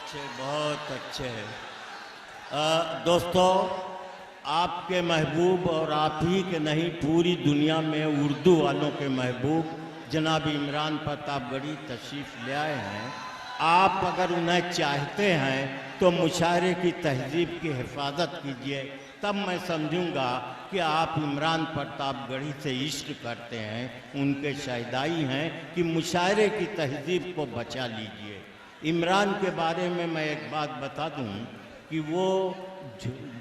बहुत अच्छे हैं। दोस्तों, आपके महबूब और आप ही के नहीं पूरी दुनिया में उर्दू वालों के महबूब जनाब इमरान प्रतापगढ़ी तशरीफ़ ले आए हैं। आप अगर उन्हें चाहते हैं तो मुशायरे की तहजीब की हिफाजत कीजिए, तब मैं समझूंगा कि आप इमरान प्रतापगढ़ी से इश्क करते हैं, उनके शहदाई हैं कि मुशायरे की तहजीब को बचा लीजिए। इमरान के बारे में मैं एक बात बता दूं कि वो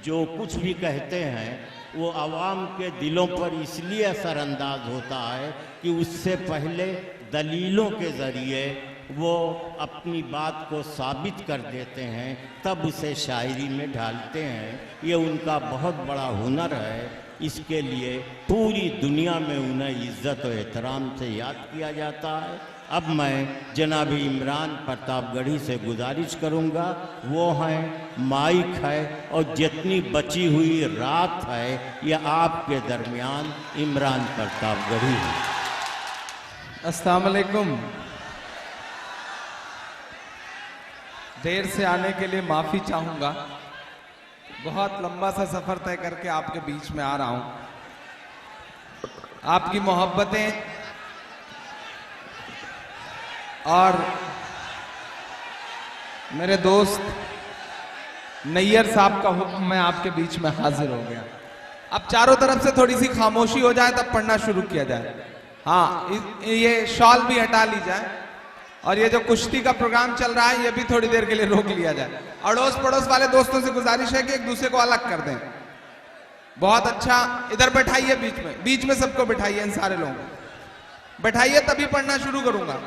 जो कुछ भी कहते हैं वो आवाम के दिलों पर इसलिए असरअंदाज होता है कि उससे पहले दलीलों के ज़रिए वो अपनी बात को साबित कर देते हैं, तब उसे शायरी में ढालते हैं। ये उनका बहुत बड़ा हुनर है, इसके लिए पूरी दुनिया में उन्हें इज़्ज़त और एहतराम से याद किया जाता है। अब मैं जनाब इमरान प्रतापगढ़ी से गुजारिश करूंगा, वो हैं माइक है और जितनी बची हुई रात है यह आपके दरमियान इमरान प्रतापगढ़ी है। अस्सलाम वालेकुम। देर से आने के लिए माफ़ी चाहूँगा, बहुत लंबा सा सफ़र तय करके आपके बीच में आ रहा हूँ। आपकी मोहब्बतें और मेरे दोस्त नैयर साहब का हुक्म में आपके बीच में हाजिर हो गया। अब चारों तरफ से थोड़ी सी खामोशी हो जाए तब पढ़ना शुरू किया जाए। हाँ, ये शॉल भी हटा ली जाए और ये जो कुश्ती का प्रोग्राम चल रहा है ये भी थोड़ी देर के लिए रोक लिया जाए। अड़ोस पड़ोस वाले दोस्तों से गुजारिश है कि एक दूसरे को अलग कर दें। बहुत अच्छा, इधर बैठाइए, बीच में सबको बैठाइए, इन सारे लोगों को बैठाइए, तभी पढ़ना शुरू करूंगा।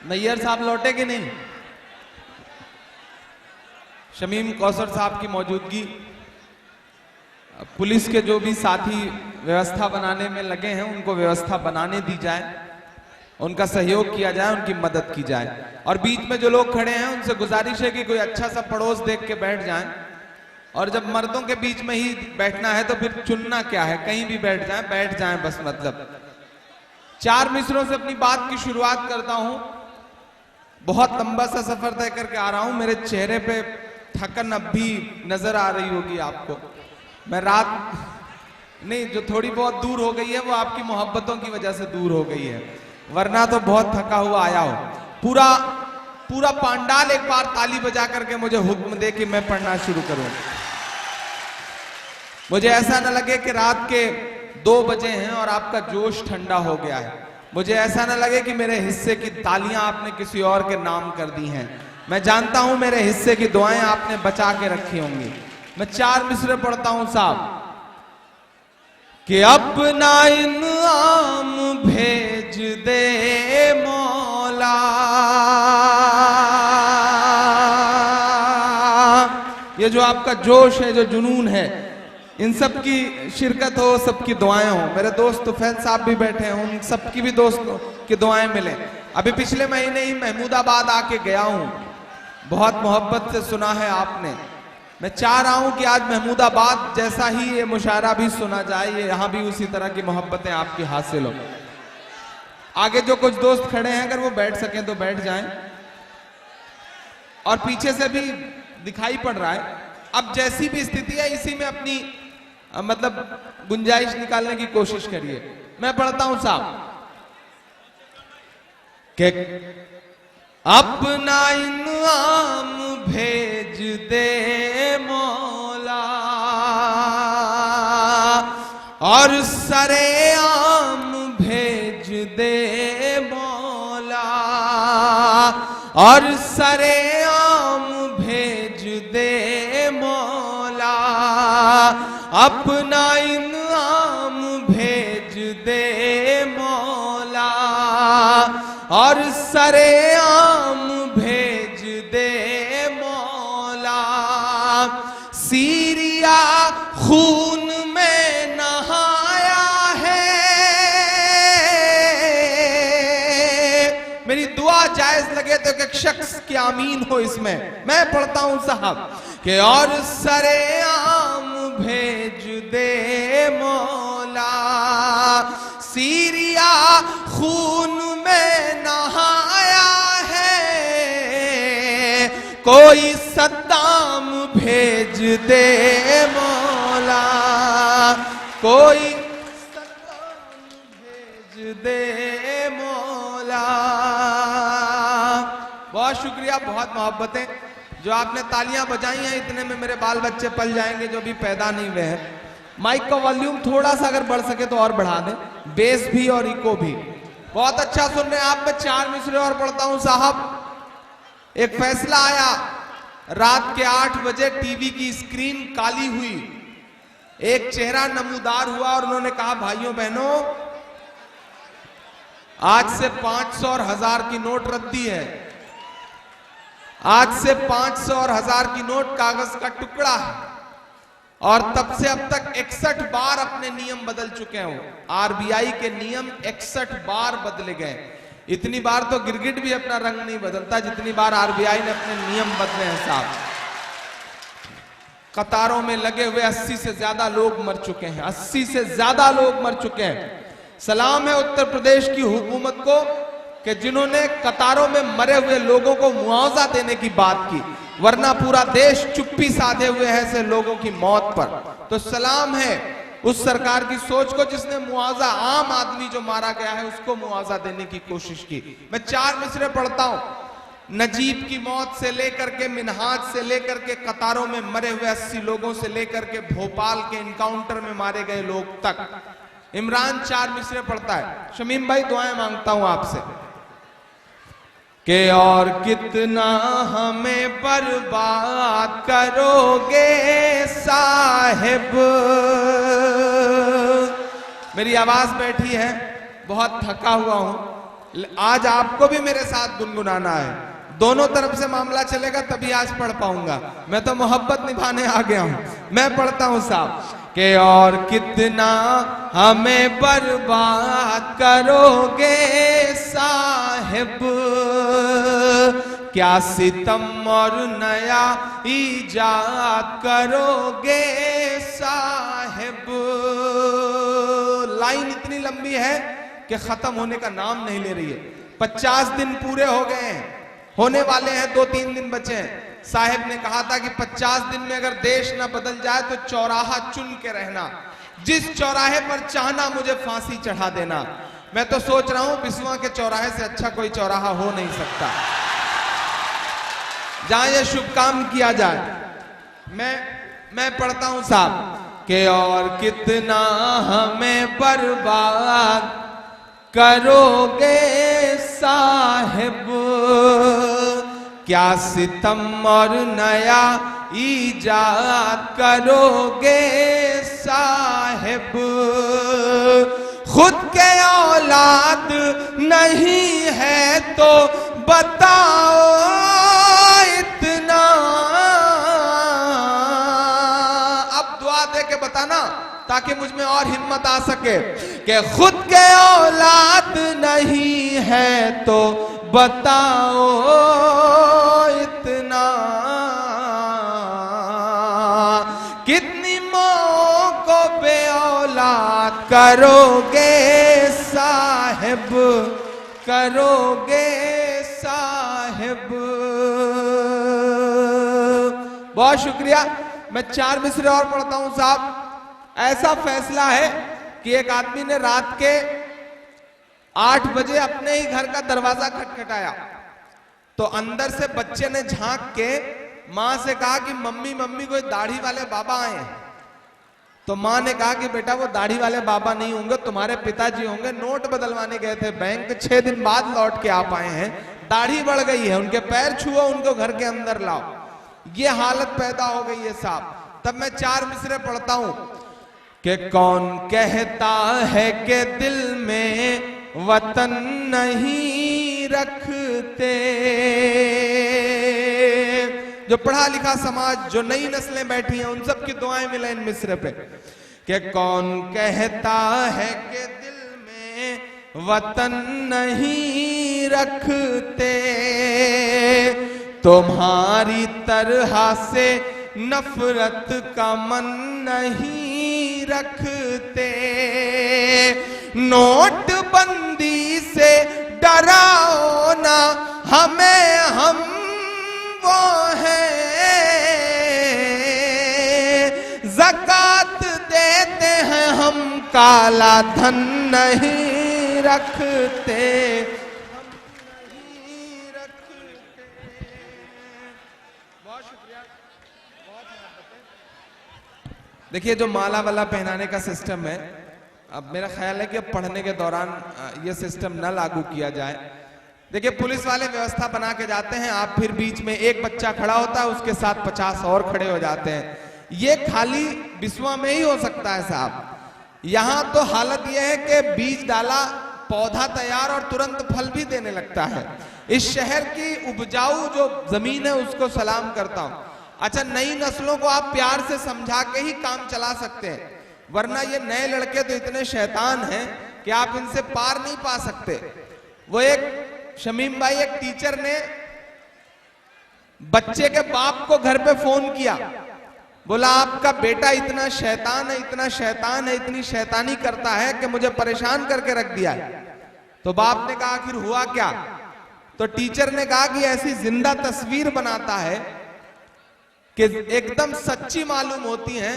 नैयर साहब लौटे कि नहीं? शमीम कौसर साहब की मौजूदगी, पुलिस के जो भी साथी व्यवस्था बनाने में लगे हैं उनको व्यवस्था बनाने दी जाए, उनका सहयोग किया जाए, उनकी मदद की जाए। और बीच में जो लोग खड़े हैं उनसे गुजारिश है कि कोई अच्छा सा पड़ोस देख के बैठ जाएं। और जब मर्दों के बीच में ही बैठना है तो फिर चुनना क्या है, कहीं भी बैठ जाएं बस। मतलब 4 मिसरों से अपनी बात की शुरुआत करता हूं। बहुत लंबा सा सफर तय करके आ रहा हूं, मेरे चेहरे पे थकन अब भी नजर आ रही होगी आपको। मैं रात नहीं, जो थोड़ी बहुत दूर हो गई है वो आपकी मोहब्बतों की वजह से दूर हो गई है, वरना तो बहुत थका हुआ आया हो। पूरा पांडाल एक बार ताली बजा करके मुझे हुक्म दे कि मैं पढ़ना शुरू करूं। मुझे ऐसा न लगे कि रात के 2 बजे हैं और आपका जोश ठंडा हो गया है। मुझे ऐसा न लगे कि मेरे हिस्से की तालियां आपने किसी और के नाम कर दी हैं। मैं जानता हूं मेरे हिस्से की दुआएं आपने बचा के रखी होंगी। मैं 4 मिसरे पढ़ता हूं साहब कि अपना इनाम भेज दे मौला, ये जो आपका जोश है, जो जुनून है, इन सब की शिरकत हो, सबकी दुआएं हो। मेरे दोस्त तुफैल साहब भी बैठे हैं, उन सबकी भी दोस्तों की दुआएं मिले। अभी पिछले महीने ही महमूदाबाद आके गया हूं, बहुत मोहब्बत से सुना है आपने। मैं चाह रहा हूं कि आज महमूदाबाद जैसा ही ये मुशायरा भी सुना जाए, ये यहां भी उसी तरह की मोहब्बतें आपकी हासिल हो। आगे जो कुछ दोस्त खड़े हैं अगर वो बैठ सकें तो बैठ जाएं, और पीछे से भी दिखाई पड़ रहा है। अब जैसी भी स्थिति है इसी में अपनी मतलब गुंजाइश निकालने की कोशिश करिए। मैं पढ़ता हूं साहब कि अपना इनाम भेज दे मौला और सरेआम भेज दे मौला और सरेआम भेज दे मौला, अपना इनाम भेज दे मौला और सरेआम भेज दे मौला। सीरिया खून में नहाया है, मेरी दुआ जायज लगे कहते हो कि एक शख्स की आमीन हो इसमें। मैं पढ़ता हूं साहब कि और सरे आम भेज दे मौला, सीरिया खून में नहाया है, कोई सद्दाम भेज दे मौला, कोई दे मौला। बहुत शुक्रिया, बहुत मोहब्बतें जो आपने तालियां बजाई हैं, इतने में मेरे बाल बच्चे पल जाएंगे जो भी पैदा नहीं हुए हैं। माइक का वॉल्यूम थोड़ा सा अगर बढ़ सके तो और बढ़ा दें, बेस भी और इको भी। बहुत अच्छा सुन रहे हैं आप। मैं 4 मिसरे और पढ़ता हूं साहब। एक फैसला आया, रात के 8 बजे टीवी की स्क्रीन काली हुई, एक चेहरा नमूदार हुआ और उन्होंने कहा भाइयों बहनों आज से 500 और 1000 की नोट रद्दी है। आज से 500 और 1000 की नोट कागज का टुकड़ा है। और तब से अब तक 61 बार अपने नियम बदल चुके हैं। आरबीआई के नियम 61 बार बदले गए। इतनी बार तो गिरगिट भी अपना रंग नहीं बदलता जितनी बार आरबीआई ने अपने नियम बदले हैं साहब। कतारों में लगे हुए 80 से ज्यादा लोग मर चुके हैं। 80 से ज्यादा लोग मर चुके हैं। सलाम है उत्तर प्रदेश की हुकूमत को कि जिन्होंने कतारों में मरे हुए लोगों को मुआवजा देने की बात की, वरना पूरा देश चुप्पी साधे हुए है ऐसे लोगों की मौत पर। तो सलाम है उस सरकार की सोच को जिसने मुआवजा, आम आदमी जो मारा गया है उसको मुआवजा देने की कोशिश की। मैं 4 मिसरे पढ़ता हूं। नजीब की मौत से लेकर के, मिनहाज से लेकर के, कतारों में मरे हुए 80 लोगों से लेकर के भोपाल के इनकाउंटर में मारे गए लोग तक। इमरान 4 मिसरे पढ़ता है। शमीम भाई दुआएं मांगता हूं आपसे कि और कितना हमें बर्बाद करोगे साहिब। मेरी आवाज बैठी है, बहुत थका हुआ हूं। आज आपको भी मेरे साथ गुनगुनाना है। दोनों तरफ से मामला चलेगा तभी आज पढ़ पाऊंगा। मैं तो मोहब्बत निभाने आ गया हूं। मैं पढ़ता हूं साहब कि और कितना हमें बर्बाद करोगे साहिब, क्या सितम और नया ईजाद करोगे साहिब। लाइन इतनी लंबी है कि खत्म होने का नाम नहीं ले रही है। 50 दिन पूरे हो गए हैं, होने वाले हैं, 2-3 दिन बचे हैं। साहिब ने कहा था कि 50 दिन में अगर देश न बदल जाए तो चौराहा चुन के रहना, जिस चौराहे पर चाहना मुझे फांसी चढ़ा देना। मैं तो सोच रहा हूं बिस्वा के चौराहे से अच्छा कोई चौराहा हो नहीं सकता जहां यह शुभ काम किया जाए। मैं पढ़ता हूं साहब कि और कितना हमें बर्बाद करोगे साहिब, क्या सितम और नया ईजाद करोगे साहिब। खुद के औलाद नहीं है तो बताओ इतना। अब दुआ दे के बताना ताकि मुझ में और हिम्मत आ सके कि खुद के औलाद नहीं है तो बताओ इतना। कितनी माँ को बे औलाद करोगे साहिब, करोगे साहिब। बहुत शुक्रिया। मैं 4 मिसरे और पढ़ता हूं साहब। ऐसा फैसला है कि एक आदमी ने रात के 8 बजे अपने ही घर का दरवाजा खटखटाया तो अंदर से बच्चे ने झांक के मां से कहा कि मम्मी मम्मी कोई दाढ़ी वाले बाबा आए हैं। तो मां ने कहा कि बेटा वो दाढ़ी वाले बाबा नहीं होंगे, तुम्हारे पिताजी होंगे, नोट बदलवाने गए थे बैंक, 6 दिन बाद लौट के आप आए हैं, दाढ़ी बढ़ गई है, उनके पैर छुओ, उनको घर के अंदर लाओ। ये हालत पैदा हो गई है साहब। तब मैं 4 मिसरे पढ़ता हूं कि कौन कहता है कि दिल में वतन नहीं रखते। जो पढ़ा लिखा समाज, जो नई नस्लें बैठी हैं, उन सब की दुआएं मिले इन मिसरे पे कि कौन कहता है कि दिल में वतन नहीं रखते, तुम्हारी तरह से नफरत का मन नहीं रखते। नोटबंदी से डराओ ना हमें, हम वो हैं। ज़कात देते हैं हम, काला धन नहीं रखते। बहुत शुक्रिया। देखिए, जो माला वाला पहनाने का सिस्टम है, अब मेरा ख्याल है कि अब पढ़ने के दौरान ये सिस्टम न लागू किया जाए। देखिए, पुलिस वाले व्यवस्था बना के जाते हैं, आप फिर बीच में एक बच्चा खड़ा होता है, उसके साथ 50 और खड़े हो जाते हैं। ये खाली बिस्वा में ही हो सकता है साहब। यहां तो हालत यह है कि बीज डाला, पौधा तैयार और तुरंत फल भी देने लगता है। इस शहर की उपजाऊ जो जमीन है उसको सलाम करता हूं। अच्छा, नई नस्लों को आप प्यार से समझा के ही काम चला सकते हैं, वरना ये नए लड़के तो इतने शैतान हैं कि आप इनसे पार नहीं पा सकते। वो एक शमीम भाई, एक टीचर ने बच्चे के बाप को घर पे फोन किया, बोला आपका बेटा इतना शैतान है, इतना शैतान है, इतनी शैतानी करता है कि मुझे परेशान करके रख दिया है। तो बाप ने कहा आखिर हुआ क्या? तो टीचर ने कहा कि ऐसी जिंदा तस्वीर बनाता है कि एकदम सच्ची मालूम होती है।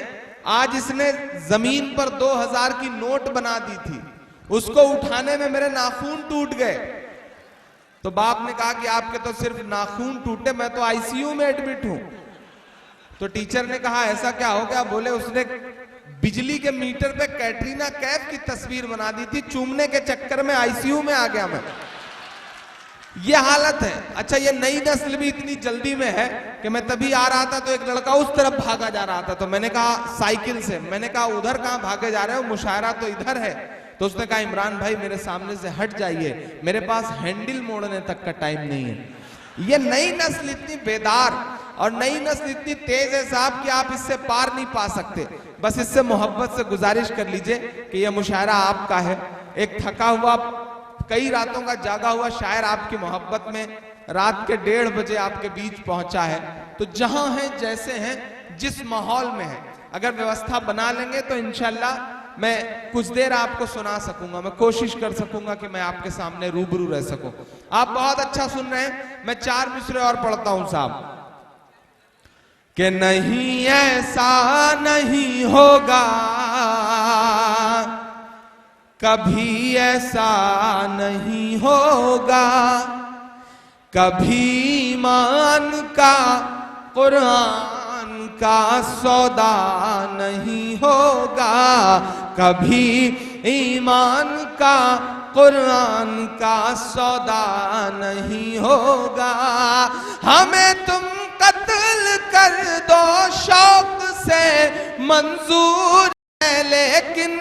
आज इसने जमीन पर 2000 की नोट बना दी थी, उसको उठाने में मेरे नाखून टूट गए। तो बाप ने कहा कि आपके तो सिर्फ नाखून टूटे, मैं तो आईसीयू में एडमिट हूं। तो टीचर ने कहा ऐसा क्या हो गया? बोले उसने बिजली के मीटर पे कैटरीना कैफ की तस्वीर बना दी थी, चूमने के चक्कर में आईसीयू में आ गया मैं। ये हालत है। अच्छा, ये नई नस्ल भी इतनी जल्दी में है कि मैं तभी आ रहा था तो एक लड़का उस तरफ भागा जा रहा था, तो मैंने कहा साइकिल से, मैंने कहा उधर कहां भागे जा रहे हो, मुशायरा तो इधर है। तो उसने कहा इमरान भाई मेरे सामने से हट जाइए, मेरे पास हैंडल मोड़ने तक का टाइम नहीं है। ये नई नस्ल इतनी बेदार और नई नस्ल इतनी तेज है साहब कि आप इससे पार नहीं पा सकते। बस इससे मोहब्बत से गुजारिश कर लीजिए कि यह मुशायरा आपका है। एक थका हुआ, कई रातों का जागा हुआ शायर आपकी मोहब्बत में रात के 1:30 बजे आपके बीच पहुंचा है। तो जहां है, जैसे हैं, जिस माहौल में है, अगर व्यवस्था बना लेंगे तो इंशाल्लाह मैं कुछ देर आपको सुना सकूंगा, मैं कोशिश कर सकूंगा कि मैं आपके सामने रूबरू रह सकूं। आप बहुत अच्छा सुन रहे हैं। मैं 4 मिसरे और पढ़ता हूं साहब। कि नहीं ऐसा नहीं होगा, कभी ऐसा नहीं होगा, कभी ईमान का कुरान का सौदा नहीं होगा, कभी ईमान का कुरान का सौदा नहीं होगा। हमें तुम कत्ल कर दो शौक से मंजूर है, लेकिन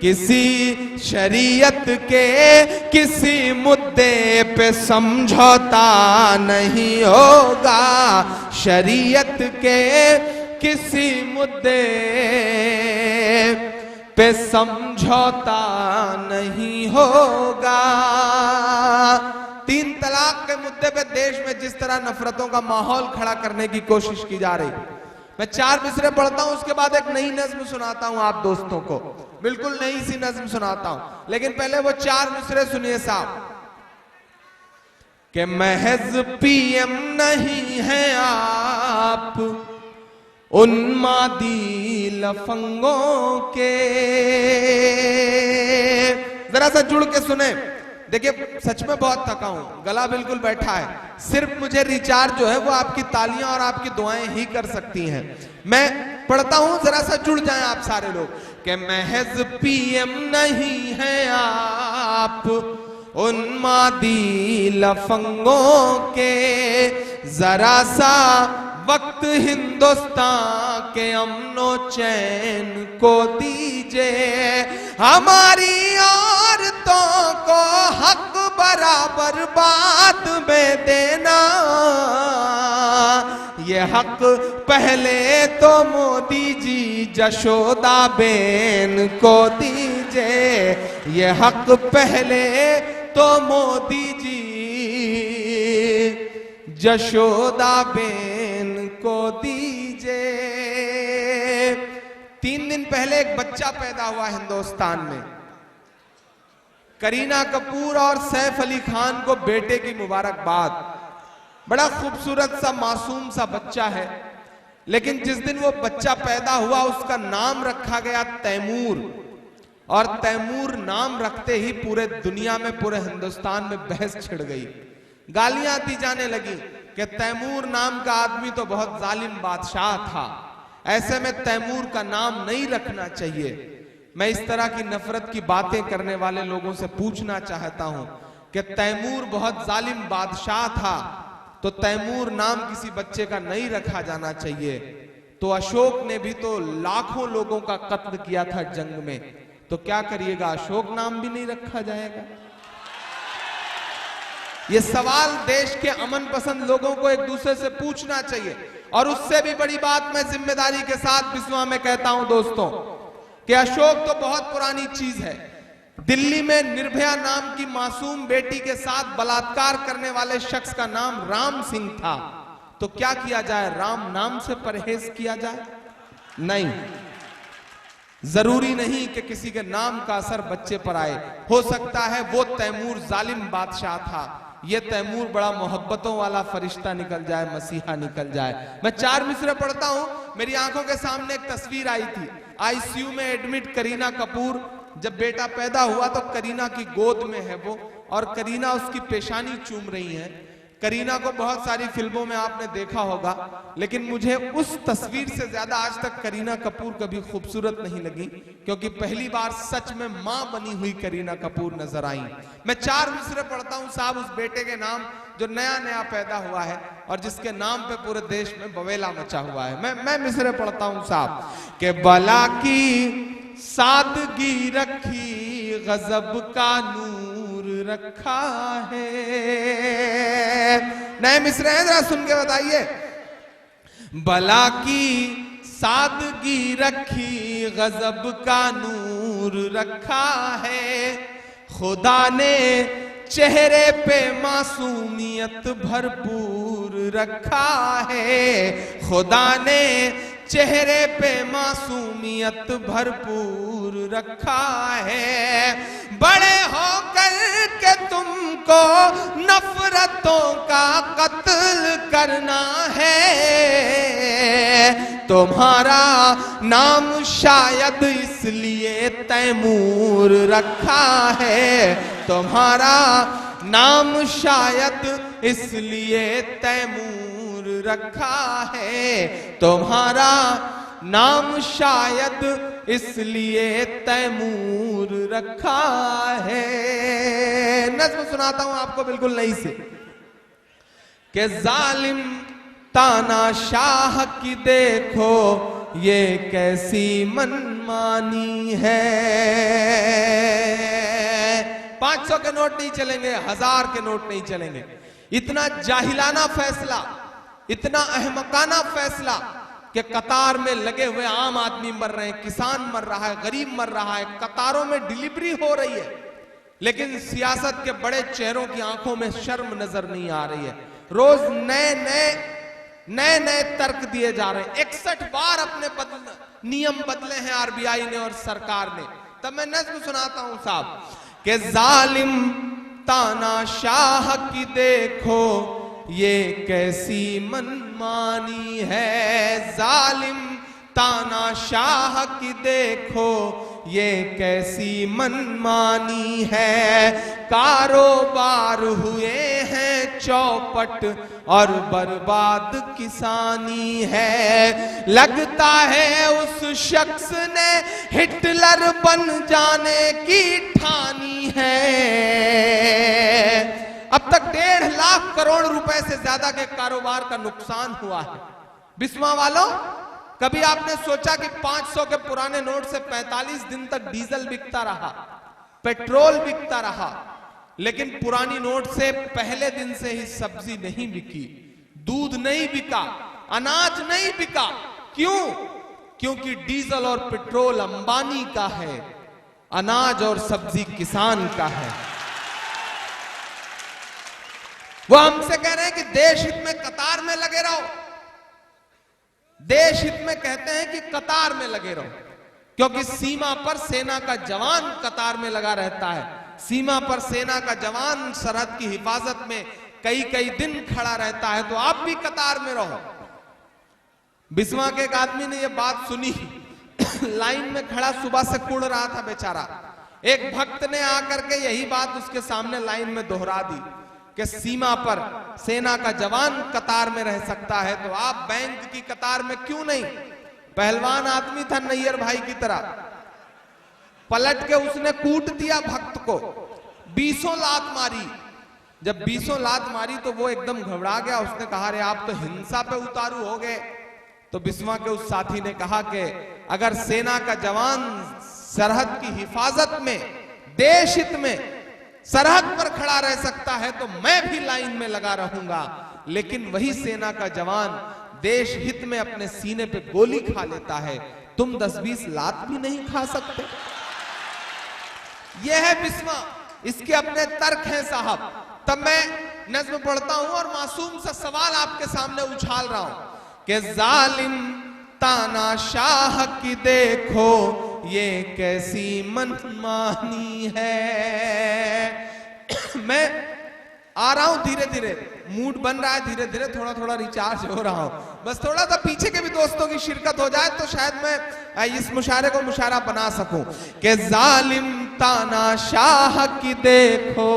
किसी शरीयत के किसी मुद्दे पे समझौता नहीं होगा, शरीयत के किसी मुद्दे पे समझौता नहीं होगा। 3 तलाक के मुद्दे पे देश में जिस तरह नफरतों का माहौल खड़ा करने की कोशिश की जा रही, मैं 4 मिसरे पढ़ता हूं, उसके बाद एक नई नज्म सुनाता हूं आप दोस्तों को, बिल्कुल नई सी नज्म सुनाता हूं। लेकिन पहले वो 4 मिसरे सुनिए साहब। कि महज पीएम नहीं है आप उन्मादी लफंगों के। जरा सा जुड़ के सुने। देखिए, सच में बहुत थका हूं, गला बिल्कुल बैठा है। सिर्फ मुझे रिचार्ज जो है वो आपकी तालियां और आपकी दुआएं ही कर सकती हैं। मैं पढ़ता हूं, जरा सा जुड़ जाएं आप सारे लोग। कि महज पीएम नहीं है आप उन्मादी लफंगों के, जरा सा वक्त हिंदुस्तान के अमनो चैन को दीजिए। हमारी औरतों को हक बराबर बात में देना, ये हक पहले तो मोदी जी जशोदा बेन को दीजिए, ये हक पहले तो मोदी जी जशोदा बेन को दीजिए। 3 दिन पहले एक बच्चा पैदा हुआ हिंदुस्तान में। करीना कपूर और सैफ अली खान को बेटे की मुबारकबाद। बड़ा खूबसूरत सा मासूम सा बच्चा है, लेकिन जिस दिन वो बच्चा पैदा हुआ उसका नाम रखा गया तैमूर, और तैमूर नाम रखते ही पूरे दुनिया में, पूरे हिंदुस्तान में बहस छिड़ गई। गालियां दी जाने लगी कि तैमूर नाम का आदमी तो बहुत जालिम बादशाह था, ऐसे में तैमूर का नाम नहीं रखना चाहिए। मैं इस तरह की नफरत की बातें करने वाले लोगों से पूछना चाहता हूं कि तैमूर बहुत जालिम बादशाह था, तो तैमूर नाम किसी बच्चे का नहीं रखा जाना चाहिए। तो अशोक ने भी तो लाखों लोगों का कत्ल किया था जंग में, तो क्या करिएगा, अशोक नाम भी नहीं रखा जाएगा? ये सवाल देश के अमन पसंद लोगों को एक दूसरे से पूछना चाहिए। और उससे भी बड़ी बात मैं जिम्मेदारी के साथ बिस्वा में कहता हूं दोस्तों, कि अशोक तो बहुत पुरानी चीज है। दिल्ली में निर्भया नाम की मासूम बेटी के साथ बलात्कार करने वाले शख्स का नाम राम सिंह था, तो क्या किया जाए, राम नाम से परहेज किया जाए? नहीं, जरूरी नहीं कि किसी के नाम का असर बच्चे पर आए। हो सकता है वो तैमूर जालिम बादशाह था, ये तैमूर बड़ा मोहब्बतों वाला फरिश्ता निकल जाए, मसीहा निकल जाए। मैं 4 मिसरे पढ़ता हूं, मेरी आंखों के सामने एक तस्वीर आई थी। आईसीयू में एडमिट करीना कपूर, जब बेटा पैदा हुआ तो करीना की गोद में है वो, और करीना उसकी पेशानी चूम रही है। करीना को बहुत सारी फिल्मों में आपने देखा होगा, लेकिन मुझे उस तस्वीर से ज्यादा आज तक करीना कपूर कभी खूबसूरत नहीं लगी, क्योंकि पहली बार सच में मां बनी हुई करीना कपूर नजर आई। मैं 4 मिसरे पढ़ता हूं साहब उस बेटे के नाम जो नया नया पैदा हुआ है और जिसके नाम पे पूरे देश में बवेला मचा हुआ है। मैं मिसरे पढ़ता हूं साहब के बला की सादगी रखी, गजब का नूर रखा है। नए मिसरे हैं, जरा सुन के बताइए। बला की सादगी रखी, गजब का नूर रखा है। खुदा ने चेहरे पे मासूमियत भरपूर रखा है। खुदा ने चेहरे पे मासूमियत भरपूर रखा है। बड़े होकर के तुमको नफरतों का कत्ल करना है। तुम्हारा नाम शायद इसलिए तैमूर रखा है। तुम्हारा नाम शायद इसलिए तैमूर रखा है। तुम्हारा नाम शायद इसलिए तैमूर रखा है। नज़्म सुनाता हूं आपको बिल्कुल नई से कि जालिम तानाशाह की देखो ये कैसी मनमानी है। 500 के नोट नहीं चलेंगे, 1000 के नोट नहीं चलेंगे। इतना जाहिलाना फैसला, इतना अहमकाना फैसला कि कतार में लगे हुए आम आदमी मर रहे हैं, किसान मर रहा है, गरीब मर रहा है, कतारों में डिलीवरी हो रही है, लेकिन सियासत के बड़े चेहरों की आंखों में शर्म नजर नहीं आ रही है। रोज नए नए तर्क दिए जा रहे हैं। 61 बार अपने नियम बदले हैं आरबीआई ने और सरकार ने। तब मैं नज़्म सुनाता हूं साहब कि जालिम तानाशाह की देखो ये कैसी मनमानी है। जालिम तानाशाह की देखो ये कैसी मनमानी है। कारोबार हुए हैं चौपट और बर्बाद किसानी है। लगता है उस शख्स ने हिटलर बन जाने की ठानी है। अब तक 1.5 लाख करोड़ रुपए से ज्यादा के कारोबार का नुकसान हुआ है। बिस्वा वालों, कभी आपने सोचा कि 500 के पुराने नोट से 45 दिन तक डीजल बिकता रहा, पेट्रोल बिकता रहा, लेकिन पुरानी नोट से पहले दिन से ही सब्जी नहीं बिकी, दूध नहीं बिका, अनाज नहीं बिका। क्यों? क्योंकि डीजल और पेट्रोल अंबानी का है, अनाज और सब्जी किसान का है। वो हमसे कह रहे हैं कि देश हित में कतार में लगे रहो। देश हित में कहते हैं कि कतार में लगे रहो, क्योंकि सीमा पर सेना का जवान कतार में लगा रहता है। सीमा पर सेना का जवान सरहद की हिफाजत में कई कई दिन खड़ा रहता है, तो आप भी कतार में रहो। बिस्वा के एक आदमी ने यह बात सुनी, लाइन में खड़ा सुबह से कुड़ रहा था बेचारा। एक भक्त ने आकर के यही बात उसके सामने लाइन में दोहरा दी कि सीमा पर सेना का जवान कतार में रह सकता है, तो आप बैंक की कतार में क्यों नहीं? पहलवान आदमी था नैयर भाई की तरह, पलट के उसने कूट दिया भक्त को, 20 लात मारी। जब 20 लात मारी तो वो एकदम घबरा गया। उसने कहा, अरे आप तो हिंसा पे उतारू हो गए। तो बिस्वा के उस साथी ने कहा कि अगर सेना का जवान सरहद की हिफाजत में, देश हित में सरहद पर खड़ा रह सकता है, तो मैं भी लाइन में लगा रहूंगा। लेकिन वही सेना का जवान देश हित में अपने सीने पे गोली खा लेता है, तुम 10-20 लात भी नहीं खा सकते। यह है बिस्वा, इसके अपने तर्क हैं साहब। तब मैं नज्म पढ़ता हूं और मासूम सा सवाल आपके सामने उछाल रहा हूं कि जालिम तानाशाह की देखो ये कैसी मनमानी है। मैं आ रहा हूं धीरे धीरे, मूड बन रहा है धीरे धीरे, थोड़ा थोड़ा रिचार्ज हो रहा हूं। बस थोड़ा सा पीछे के भी दोस्तों की शिरकत हो जाए तो शायद मैं इस मुशायरे को मुशायरा बना सकूं कि जालिम तानाशाह की देखो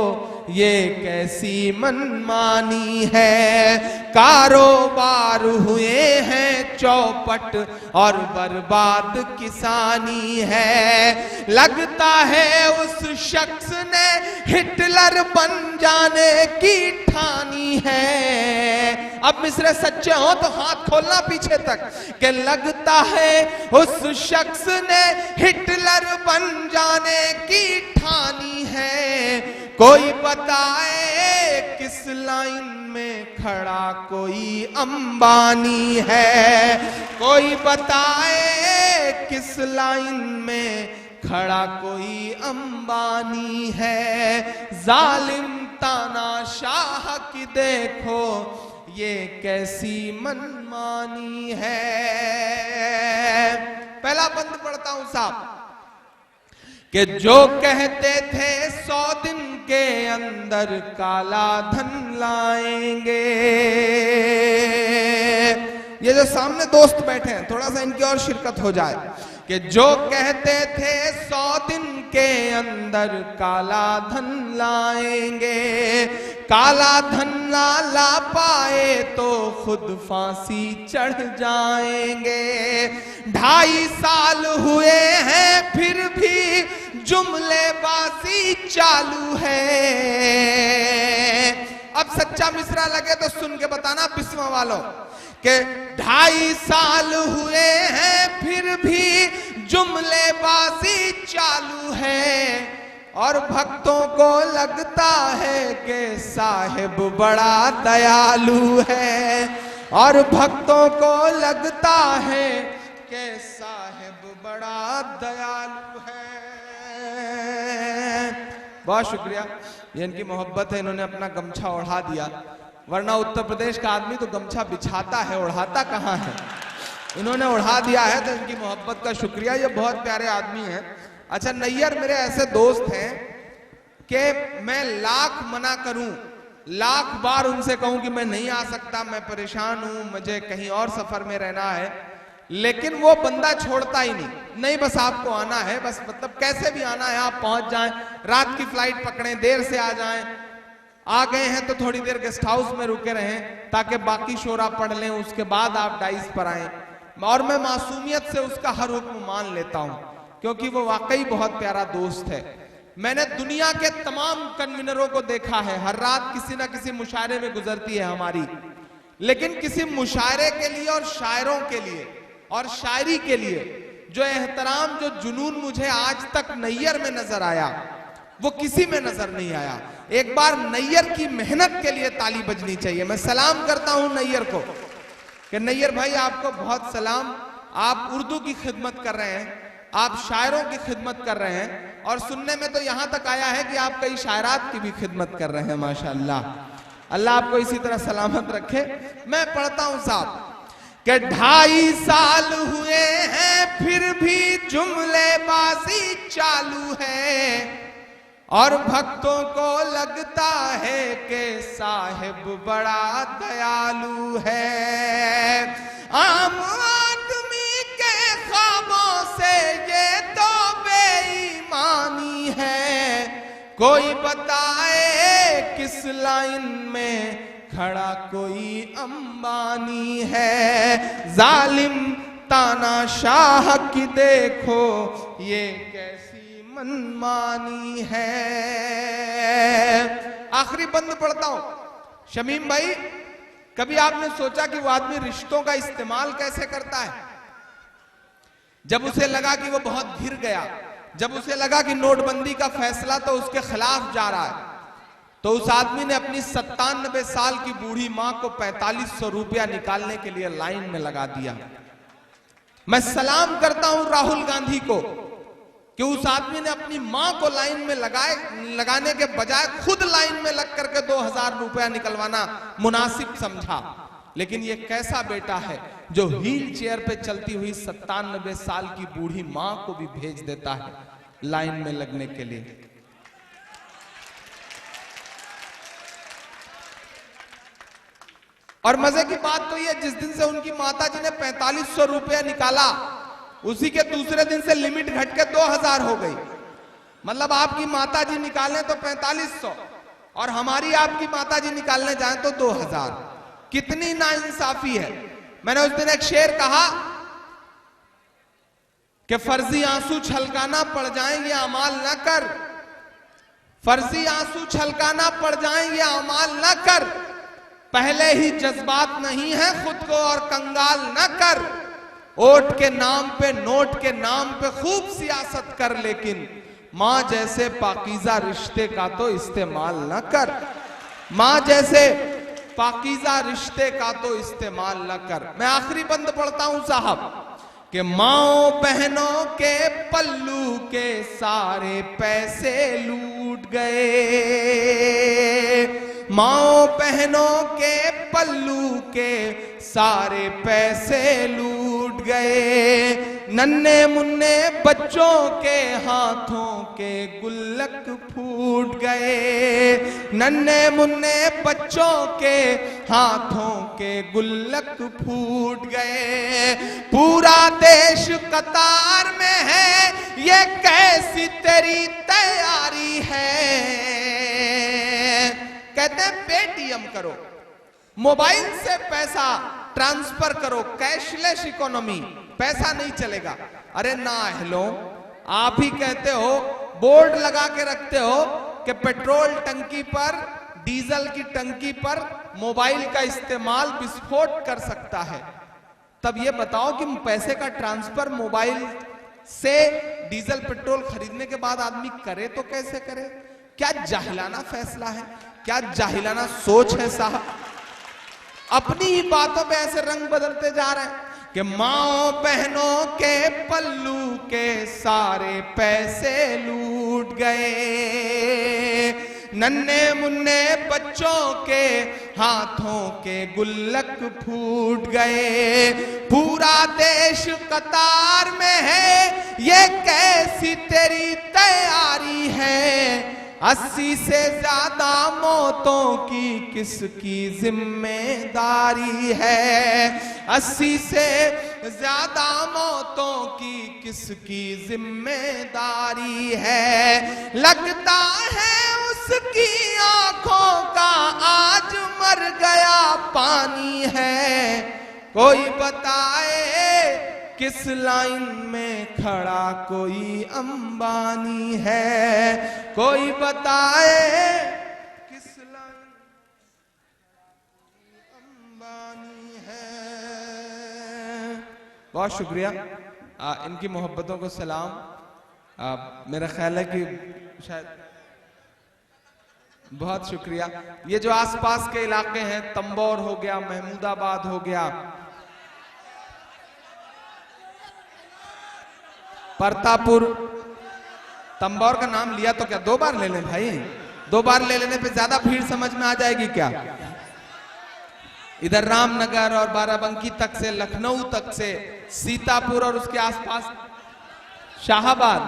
ये कैसी मनमानी है। कारोबार हुए हैं चौपट और बर्बाद किसानी है। लगता है उस शख्स ने हिटलर बन जाने की ठानी है। अब मिसरे सच्चे हो तो हाथ खोलना पीछे तक कि लगता है उस शख्स ने हिटलर बन जाने की ठानी है। कोई बताए किस लाइन में खड़ा कोई अंबानी है। कोई बताए किस लाइन में खड़ा कोई अंबानी है। जालिम तानाशाह की देखो ये कैसी मनमानी है। पहला बंद पढ़ता हूं साहब कि जो कहते थे 100 दिन के अंदर काला धन लाएंगे। ये जो सामने दोस्त बैठे हैं, थोड़ा सा इनकी और शिरकत हो जाए कि जो कहते थे 100 दिन के अंदर काला धन लाएंगे। काला धन ना ला पाए तो खुद फांसी चढ़ जाएंगे। 2.5 साल हुए हैं फिर भी जुमलेबाजी चालू है। अब सच्चा मिसरा लगे तो सुन के बताना बिस्वा वालों कि 2.5 साल हुए हैं फिर भी जुमलेबाजी चालू है। और भक्तों को लगता है कि साहिब बड़ा दयालु है। और भक्तों को लगता है कि साहिब बड़ा दयालु है। बहुत शुक्रिया, ये इनकी मोहब्बत है, इन्होंने अपना गमछा ओढ़ा दिया। वरना उत्तर प्रदेश का आदमी तो गमछा बिछाता है, ओढ़ाता कहाँ है। इन्होंने ओढ़ा दिया है, तो इनकी मोहब्बत का शुक्रिया। ये बहुत प्यारे आदमी हैं। अच्छा, नैयर मेरे ऐसे दोस्त हैं कि मैं लाख मना करूं, लाख बार उनसे कहूं कि मैं नहीं आ सकता, मैं परेशान हूं, मुझे कहीं और सफर में रहना है, लेकिन वो बंदा छोड़ता ही नहीं बस आपको आना है, बस मतलब कैसे भी आना है, आप पहुंच जाएं, रात की फ्लाइट पकड़ें, देर से आ जाएं, आ गए हैं तो थोड़ी देर गेस्ट हाउस में रुके रहें ताकि बाकी शोरा पढ़ लें, उसके बाद आप डाइस पर आएं। और मैं मासूमियत से उसका हर हुक्म मान लेता हूं, क्योंकि वो वाकई बहुत प्यारा दोस्त है। मैंने दुनिया के तमाम कन्वीनरों को देखा है, हर रात किसी ना किसी मुशायरे में गुजरती है हमारी, लेकिन किसी मुशायरे के लिए और शायरों के लिए और शायरी के लिए जो एहतराम, जो जुनून मुझे आज तक नैयर में नजर आया, वो किसी में नजर नहीं आया। एक बार नैयर की मेहनत के लिए ताली बजनी चाहिए। मैं सलाम करता हूं नैयर को कि नैयर भाई आपको बहुत सलाम, आप उर्दू की खिदमत कर रहे हैं, आप शायरों की खिदमत कर रहे हैं, और सुनने में तो यहां तक आया है कि आप कई शायरात की भी खिदमत कर रहे हैं। माशाअल्लाह, अल्लाह आपको इसी तरह सलामत रखे। मैं पढ़ता हूं साहब कि 2.5 साल हुए हैं फिर भी जुमलेबाजी चालू है, और भक्तों को लगता है कि साहिब बड़ा दयालु है। आम आदमी के ख्वाबों से ये तो बेईमानी है, कोई बताए किस लाइन में खड़ा कोई अंबानी है। जालिम तानाशाह की देखो ये कैसी मनमानी है। आखिरी बंद पढ़ता हूं। शमीम भाई, कभी आपने सोचा कि वो आदमी रिश्तों का इस्तेमाल कैसे करता है? जब उसे लगा कि वो बहुत घिर गया, जब उसे लगा कि नोटबंदी का फैसला तो उसके खिलाफ जा रहा है, तो उस आदमी ने अपनी 97 साल की बूढ़ी मां को 4500 रुपया निकालने के लिए लाइन में लगा दिया। मैं सलाम करता हूं राहुल गांधी को कि उस आदमी ने अपनी मां को लाइन में लगाने के बजाय खुद लाइन में लग करके 2000 रुपया निकलवाना मुनासिब समझा। लेकिन ये कैसा बेटा है जो व्हील चेयर पे चलती हुई 97 साल की बूढ़ी मां को भी भेज देता है लाइन में लगने के लिए। और मजे की बात तो ये, जिस दिन से उनकी माता जी ने 4500 रुपया निकाला, उसी के दूसरे दिन से लिमिट घट के 2000 हो गई। मतलब आपकी माता जी निकालें तो 4500 और हमारी आपकी माता जी निकालने जाएं तो 2000। कितनी नाइंसाफी है। मैंने उस दिन एक शेर कहा कि फर्जी आंसू छलकाना पड़ जाए ये अमाल न कर, फर्जी आंसू छलकाना पड़ जाए ये अमाल न कर, पहले ही जज्बात नहीं है खुद को और कंगाल न कर। वोट के नाम पे, नोट के नाम पे खूब सियासत कर, लेकिन मां जैसे पाकीज़ा रिश्ते का तो इस्तेमाल न कर, मां जैसे पाकीज़ा रिश्ते का तो इस्तेमाल न कर। मैं आखिरी बंद पढ़ता हूं साहब कि माओ बहनों के पल्लू के सारे पैसे लूट गए, माओ बहनों के पल्लू के सारे पैसे लूट गए, नन्हे मुन्ने बच्चों के हाथों के गुल्लक फूट गए, नन्हे मुन्ने बच्चों के हाथों के गुल्लक फूट गए। पूरा देश कतार में है, ये कैसी तेरी तैयारी है। कहते हैं पेटीएम करो, मोबाइल से पैसा ट्रांसफर करो, कैशलेस इकोनॉमी, पैसा नहीं चलेगा। अरे ना हेलो, आप ही कहते हो, बोर्ड लगा के रखते हो कि पेट्रोल टंकी पर, डीजल की टंकी पर मोबाइल का इस्तेमाल विस्फोट कर सकता है। तब ये बताओ कि पैसे का ट्रांसफर मोबाइल से डीजल पेट्रोल खरीदने के बाद आदमी करे तो कैसे करे? क्या जाहिलाना फैसला है, क्या जाहिलाना सोच है साहब। अपनी ही बातों पे ऐसे रंग बदलते जा रहे हैं कि माओ बहनों के पल्लू के सारे पैसे लूट गए, नन्हे मुन्ने बच्चों के हाथों के गुल्लक फूट गए। पूरा देश कतार में है, ये कैसी तेरी तैयारी है। 80 से ज्यादा मौतों की किसकी जिम्मेदारी है, 80 से ज्यादा मौतों की किसकी जिम्मेदारी है। लगता है उसकी आंखों का आज मर गया पानी है। कोई बताए किस लाइन में खड़ा कोई अंबानी है, कोई बताए किस लाइन अंबानी है। बहुत शुक्रिया, इनकी मोहब्बतों को सलाम। मेरा ख्याल है कि शायद बहुत शुक्रिया। ये जो आसपास के इलाके हैं, तंबौर हो गया, महमूदाबाद हो गया, परतापुर, तंबौर का नाम लिया तो क्या 2 बार ले लें भाई? 2 बार ले लेने पे ज्यादा भीड़ समझ में आ जाएगी क्या? इधर रामनगर और बाराबंकी तक से, लखनऊ तक से, सीतापुर और उसके आसपास शाहाबाद,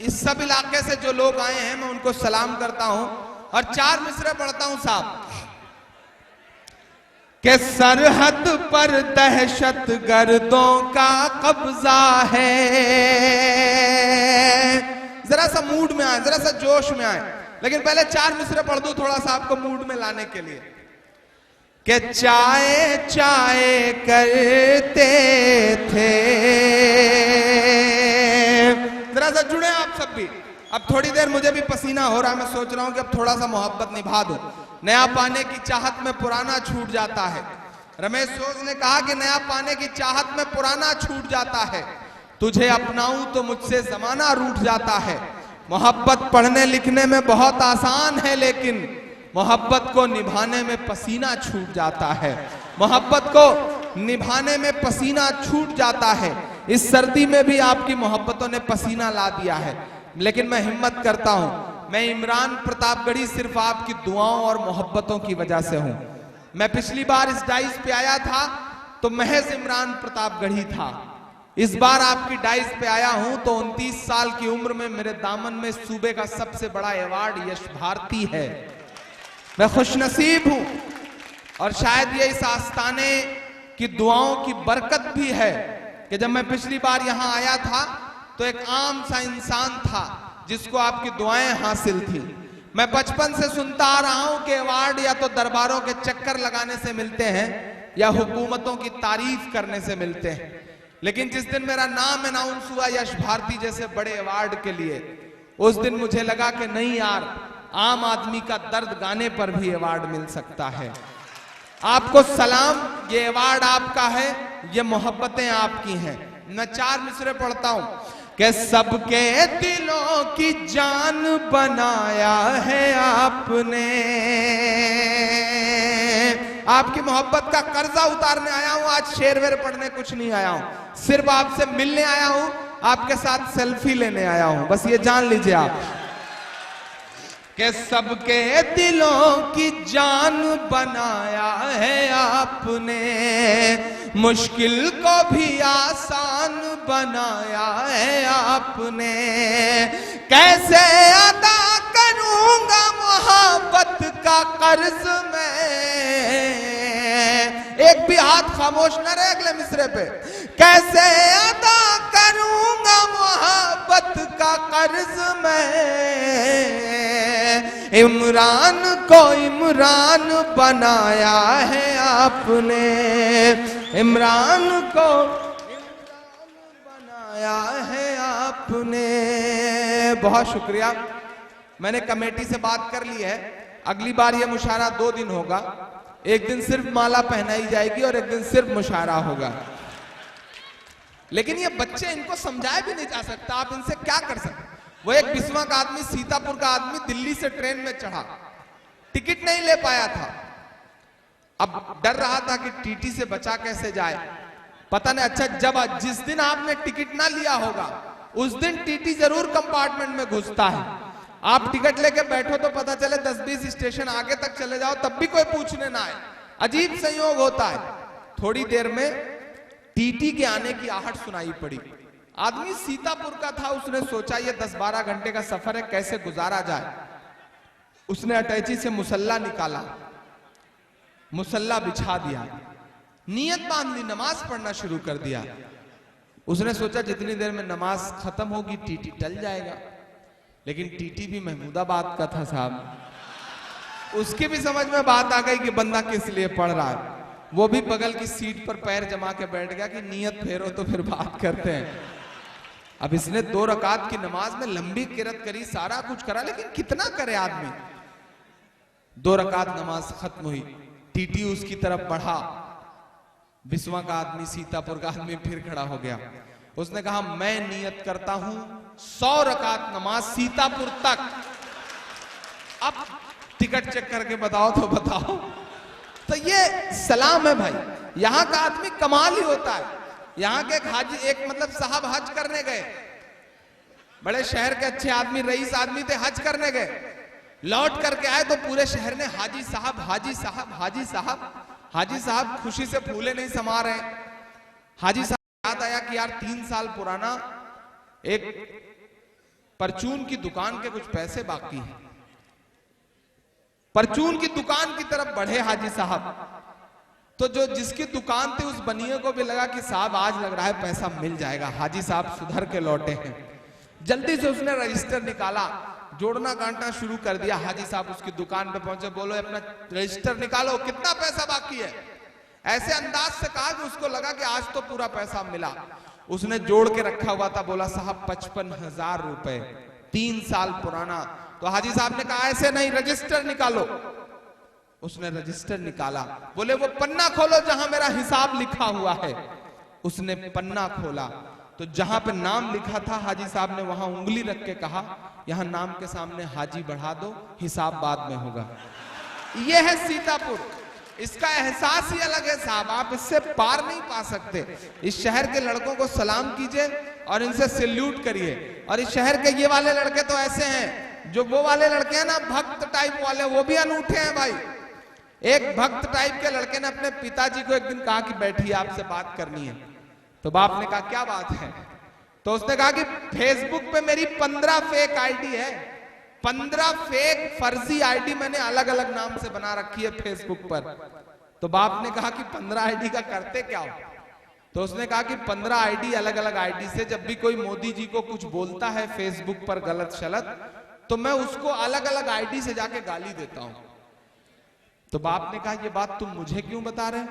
इस सब इलाके से जो लोग आए हैं मैं उनको सलाम करता हूं और 4 मिसरे पढ़ता हूं साहब। कि सरहद पर दहशत गर्दों का कब्जा है। जरा सा मूड में आए, जरा सा जोश में आए, लेकिन पहले 4 मिसरे पढ़ दूं थोड़ा सा आपको मूड में लाने के लिए। कि चाय चाय करते थे, जरा सा जुड़े आप सब भी। अब थोड़ी देर मुझे भी पसीना हो रहा है, मैं सोच रहा हूं कि अब थोड़ा सा मोहब्बत निभा दूं। नया पाने की चाहत में पुराना छूट जाता है। रमेश सोज ने कहा कि नया पाने की चाहत में पुराना छूट जाता है। तुझे अपनाऊं तो मुझसे जमाना रूठ जाता है। मोहब्बत पढ़ने लिखने में बहुत आसान है, लेकिन मोहब्बत को निभाने में पसीना छूट जाता है। मोहब्बत को निभाने में पसीना छूट जाता है। इस सर्दी में भी आपकी मोहब्बतों ने पसीना ला दिया है, लेकिन मैं हिम्मत करता हूं। मैं इमरान प्रतापगढ़ी सिर्फ आपकी दुआओं और मोहब्बतों की वजह से हूं। मैं पिछली बार इस डाइस पे आया था तो महज इमरान प्रतापगढ़ी था। इस बार आपकी डाइस पे आया हूं तो 29 साल की उम्र में मेरे दामन में सूबे का सबसे बड़ा अवार्ड यश भारती है। मैं खुशनसीब हूं और शायद ये इस आस्ताने की दुआओं की बरकत भी है कि जब मैं पिछली बार यहां आया था तो एक आम सा इंसान था जिसको आपकी दुआएं हासिल थी। मैं बचपन से सुनता आ रहा हूं कि अवार्ड या तो दरबारों के चक्कर लगाने से मिलते हैं या हुकूमतों की तारीफ करने से मिलते हैं, लेकिन जिस दिन मेरा नाम अनाउंस हुआ यश भारती जैसे बड़े अवार्ड के लिए, उस दिन मुझे लगा कि नहीं यार, आम आदमी का दर्द गाने पर भी अवार्ड मिल सकता है। आपको सलाम, ये अवार्ड आपका है, ये मोहब्बतें आपकी हैं। मैं 4 मिसरे पढ़ता हूं कि सबके दिलों की जान बनाया है आपने। आपकी मोहब्बत का कर्जा उतारने आया हूं, आज शेर वेर पढ़ने कुछ नहीं आया हूं, सिर्फ आपसे मिलने आया हूं, आपके साथ सेल्फी लेने आया हूं, बस ये जान लीजिए आप कि सबके दिलों की जान बनाया है आपने। मुश्किल को भी आसान बनाया है आपने। कैसे अदा करूंगा मोहब्बत का कर्ज मैं। एक भी हाथ खामोश न रहे अगले मिसरे पे। कैसे अदा करूंगा मोहब्बत का कर्ज मैं। इमरान को इमरान बनाया है आपने। इमरान को इमरान बनाया है आपने। बहुत शुक्रिया। मैंने कमेटी से बात कर ली है, अगली बार यह मुशायरा 2 दिन होगा। एक दिन सिर्फ माला पहनाई जाएगी और एक दिन सिर्फ मुशायरा होगा। लेकिन ये बच्चे, इनको समझाया भी नहीं जा सकता, आप इनसे क्या कर सकते। वो एक बिस्वा का आदमी, सीतापुर का आदमी दिल्ली से ट्रेन में चढ़ा, टिकट नहीं ले पाया था। अब डर रहा था कि टीटी से बचा कैसे जाए, पता नहीं। अच्छा, जब जिस दिन आपने टिकट ना लिया होगा उस दिन टीटी जरूर कंपार्टमेंट में घुसता है। आप टिकट लेके बैठो तो पता चले 10-20 स्टेशन आगे तक चले जाओ तब भी कोई पूछने ना आए। अजीब संयोग होता है। थोड़ी देर में टीटी के आने की आहट सुनाई पड़ी। आदमी सीतापुर का था, उसने सोचा ये 10-12 घंटे का सफर है, कैसे गुजारा जाए। उसने अटैची से मुसल्ला निकाला, मुसल्ला बिछा दिया, नियत बांध ली, नमाज पढ़ना शुरू कर दिया। उसने सोचा जितनी देर में नमाज खत्म होगी टीटी टल जाएगा। लेकिन टीटी भी महमूदाबाद का था साहब। उसकी भी समझ में बात आ गई कि बंदा किस लिए पढ़ रहा है। वो भी बगल की सीट पर पैर जमा के बैठ गया कि नियत फेरो तो फिर बात करते हैं। अब इसने 2 रकात की नमाज में लंबी किरत करी, सारा कुछ करा, लेकिन कितना करे आदमी। 2 रकात नमाज खत्म हुई, टीटी उसकी तरफ बढ़ा। बिस्वा का आदमी, सीतापुर का आदमी फिर खड़ा हो गया। उसने कहा मैं नियत करता हूं 100 रकात नमाज सीतापुर तक। अब टिकट चेक करके बताओ तो बताओ। तो ये सलाम है भाई, यहां का आदमी कमाल ही होता है। यहाँ के एक हाजी, एक मतलब साहब हज करने गए, बड़े शहर के अच्छे आदमी, रईस आदमी थे, हज करने गए, लौट करके आए तो पूरे शहर ने हाजी साहब, हाजी साहब, हाजी साहब, हाजी साहब खुशी से फूले नहीं समा रहे। हाजी साहब याद आया कि यार 3 साल पुराना एक परचून की दुकान के कुछ पैसे बाकी हैं। परचून की दुकान की तरफ बढ़े हाजी साहब, तो जो जिसकी दुकान थी उस बनिए को भी लगा कि साहब आज लग रहा है पैसा मिल जाएगा। हाजी साहब सुधर के लौटे हैं, जल्दी से उसने रजिस्टर निकाला, जोड़ना गांठना शुरू कर दिया। हाजी साहब उसकी दुकान पे पहुंचे, बोलो अपना रजिस्टर निकालो, कितना पैसा बाकी है। ऐसे अंदाज से कहा कि उसको लगा कि आज तो पूरा पैसा मिला। उसने जोड़ के रखा हुआ था, बोला साहब 55,000 रुपए, 3 साल पुराना। तो हाजी साहब ने कहा ऐसे नहीं, रजिस्टर निकालो। उसने रजिस्टर निकाला, बोले वो पन्ना खोलो जहां मेरा हिसाब लिखा हुआ है। उसने पन्ना खोला तो जहां पे नाम लिखा था हाजी साहब ने वहां उंगली रख के कहा, यहां नाम के सामने हाजी बढ़ा दो, हिसाब बाद में होगा। यह है सीतापुर, इसका एहसास ही अलग है साहब, आप इससे पार नहीं पा सकते। इस शहर के लड़कों को सलाम कीजिए और इनसे सैल्यूट करिए। और इस शहर के ये वाले लड़के तो ऐसे हैं, जो वो वाले लड़के हैं ना भक्त टाइप वाले, वो भी अनूठे हैं भाई। एक भक्त टाइप के लड़के ने अपने पिताजी को एक दिन कहा कि बैठिए आपसे बात करनी है। तो बाप ने कहा क्या बात है? तो उसने कहा कि फेसबुक पे मेरी 15 फेक आईडी है, 15 फेक फर्जी आईडी मैंने अलग अलग नाम से बना रखी है फेसबुक पर। तो बाप ने कहा कि 15 आईडी का करते क्या हो? तो उसने कहा कि 15 आईडी अलग अलग आईडी से जब भी कोई मोदी जी को कुछ बोलता है फेसबुक पर गलत शलत, तो मैं उसको अलग अलग आईडी से जाके गाली देता हूं। तो बाप ने कहा ये बात तुम मुझे क्यों बता रहे?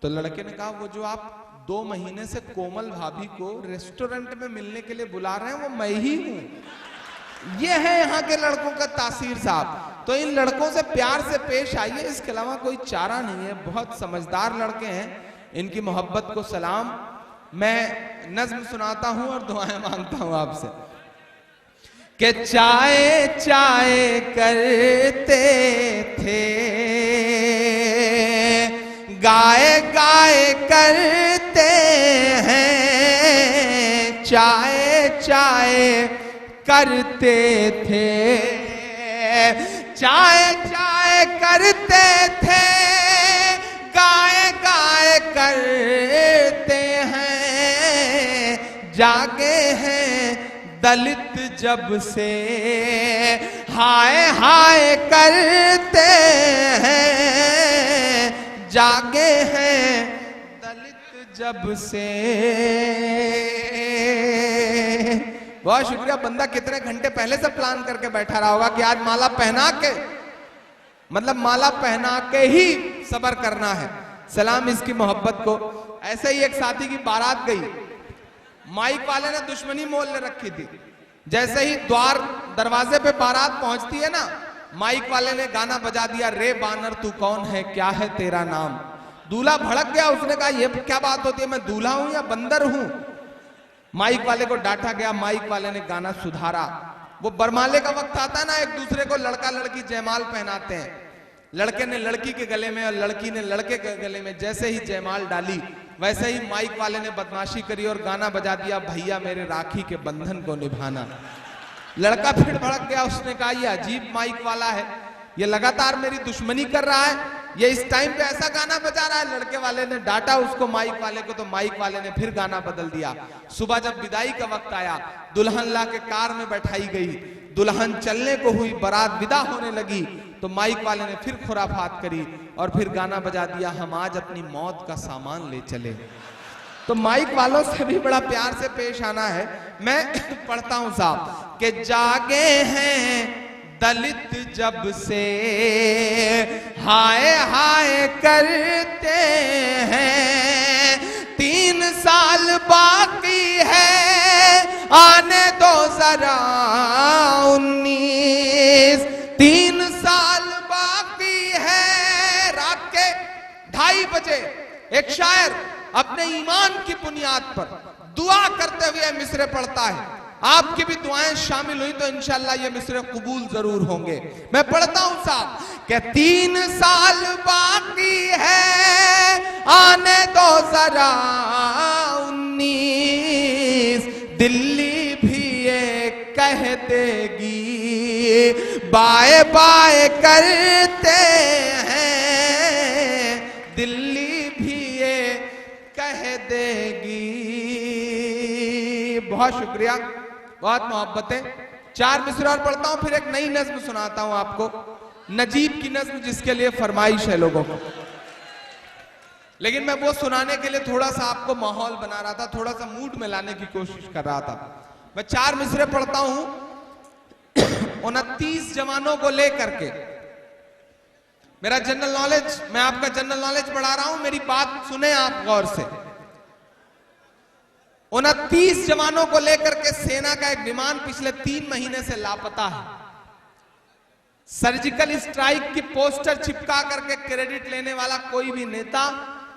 तो लड़के ने कहा वो जो आप 2 महीने से कोमल भाभी को रेस्टोरेंट में मिलने के लिए बुला रहे हैं वो मैं ही हूं। ये है यहाँ के लड़कों का तासीर साहब। तो इन लड़कों से प्यार से पेश आइए, इसके अलावा कोई चारा नहीं है। बहुत समझदार लड़के हैं, इनकी मोहब्बत को सलाम। मैं नज्म सुनाता हूं और दुआएं मांगता हूं आपसे कि चाय चाय करते थे, गाय गाय करते हैं, चाय चाय करते थे, चाय चाय करते थे, गाय गाय करते हैं, जागे हैं दलित जब से, हाय हाय करते हैं, जागे हैं दलित जब से। बहुत शुक्रिया। बंदा कितने घंटे पहले से प्लान करके बैठा रहा होगा कि आज माला पहना के, मतलब माला पहना के ही सबर करना है। सलाम इसकी मोहब्बत को। ऐसे ही एक साथी की बारात गई, माइक वाले ने दुश्मनी मोल ले रखी थी। जैसे ही दरवाजे पे बारात पहुंचती है ना, माइक वाले ने गाना बजा दिया, रे बानर तू कौन है, क्या है तेरा नाम। दूल्हा भड़क गया, उसने कहा ये क्या बात होती है, मैं दूल्हा हूं या बंदर हूं। माइक वाले को डांटा गया, माइक वाले ने गाना सुधारा। वो बरमाले का वक्त आता है ना, एक दूसरे को लड़का लड़की जयमाल पहनाते हैं। लड़के ने लड़की के गले में और लड़की ने लड़के के गले में जैसे ही जयमाल डाली, वैसे ही माइक वाले ने बदमाशी करी और गाना बजा दिया, भैया मेरे राखी के बंधन को निभाना। लड़का फिर भड़क गया, उसने कहा ये अजीब माइक वाला है, ये लगातार मेरी दुश्मनी कर रहा है, ये इस टाइम पे ऐसा गाना बजा रहा है। लड़के वाले ने डांटा उसको, माइक वाले को, तो माइक वाले ने फिर गाना बदल दिया। सुबह जब विदाई का वक्त आया, दुल्हन ला के कार में बैठाई गई, दुल्हन चलने को हुई, बारात विदा होने लगी, तो माइक वाले ने फिर खुराफात करी और फिर गाना बजा दिया, हम आज अपनी मौत का सामान ले चले। तो माइक वालों से भी बड़ा प्यार से पेश आना है। मैं पढ़ता हूं साहब कि जागे हैं दलित जब से, हाय हाय करते हैं, 3 साल बाकी है, आने दो जरा 19, 3 साल बाकी है। रात के 2:30 बजे एक शायर अपने ईमान की बुनियाद पर दुआ करते हुए मिसरे पढ़ता है। आपकी भी दुआएं शामिल हुई तो इंशाल्लाह ये मिसरे कबूल जरूर होंगे। मैं पढ़ता हूं साहब कि 3 साल बाकी है, आने दो जरा 19 दिल्ली भी ये कह देगी, बाय बाय करते हैं दिल्ली भी ये कह देगी। बहुत शुक्रिया, बहुत मोहब्बतें। 4 मिसरे और पढ़ता हूं, फिर एक नई नज्म सुनाता हूं आपको, नजीब की नज्म, जिसके लिए फरमाइश है लोगों को। लेकिन मैं वो सुनाने के लिए थोड़ा सा आपको माहौल बना रहा था, थोड़ा सा मूड में लाने की कोशिश कर रहा था। मैं 4 मिसरे पढ़ता हूं 29 जवानों को लेकर के। मेरा जनरल नॉलेज, मैं आपका जनरल नॉलेज बढ़ा रहा हूं, मेरी बात सुने आप गौर से। 29 जवानों को लेकर के सेना का एक विमान पिछले 3 महीने से लापता है। सर्जिकल स्ट्राइक की पोस्टर चिपका करके क्रेडिट लेने वाला कोई भी नेता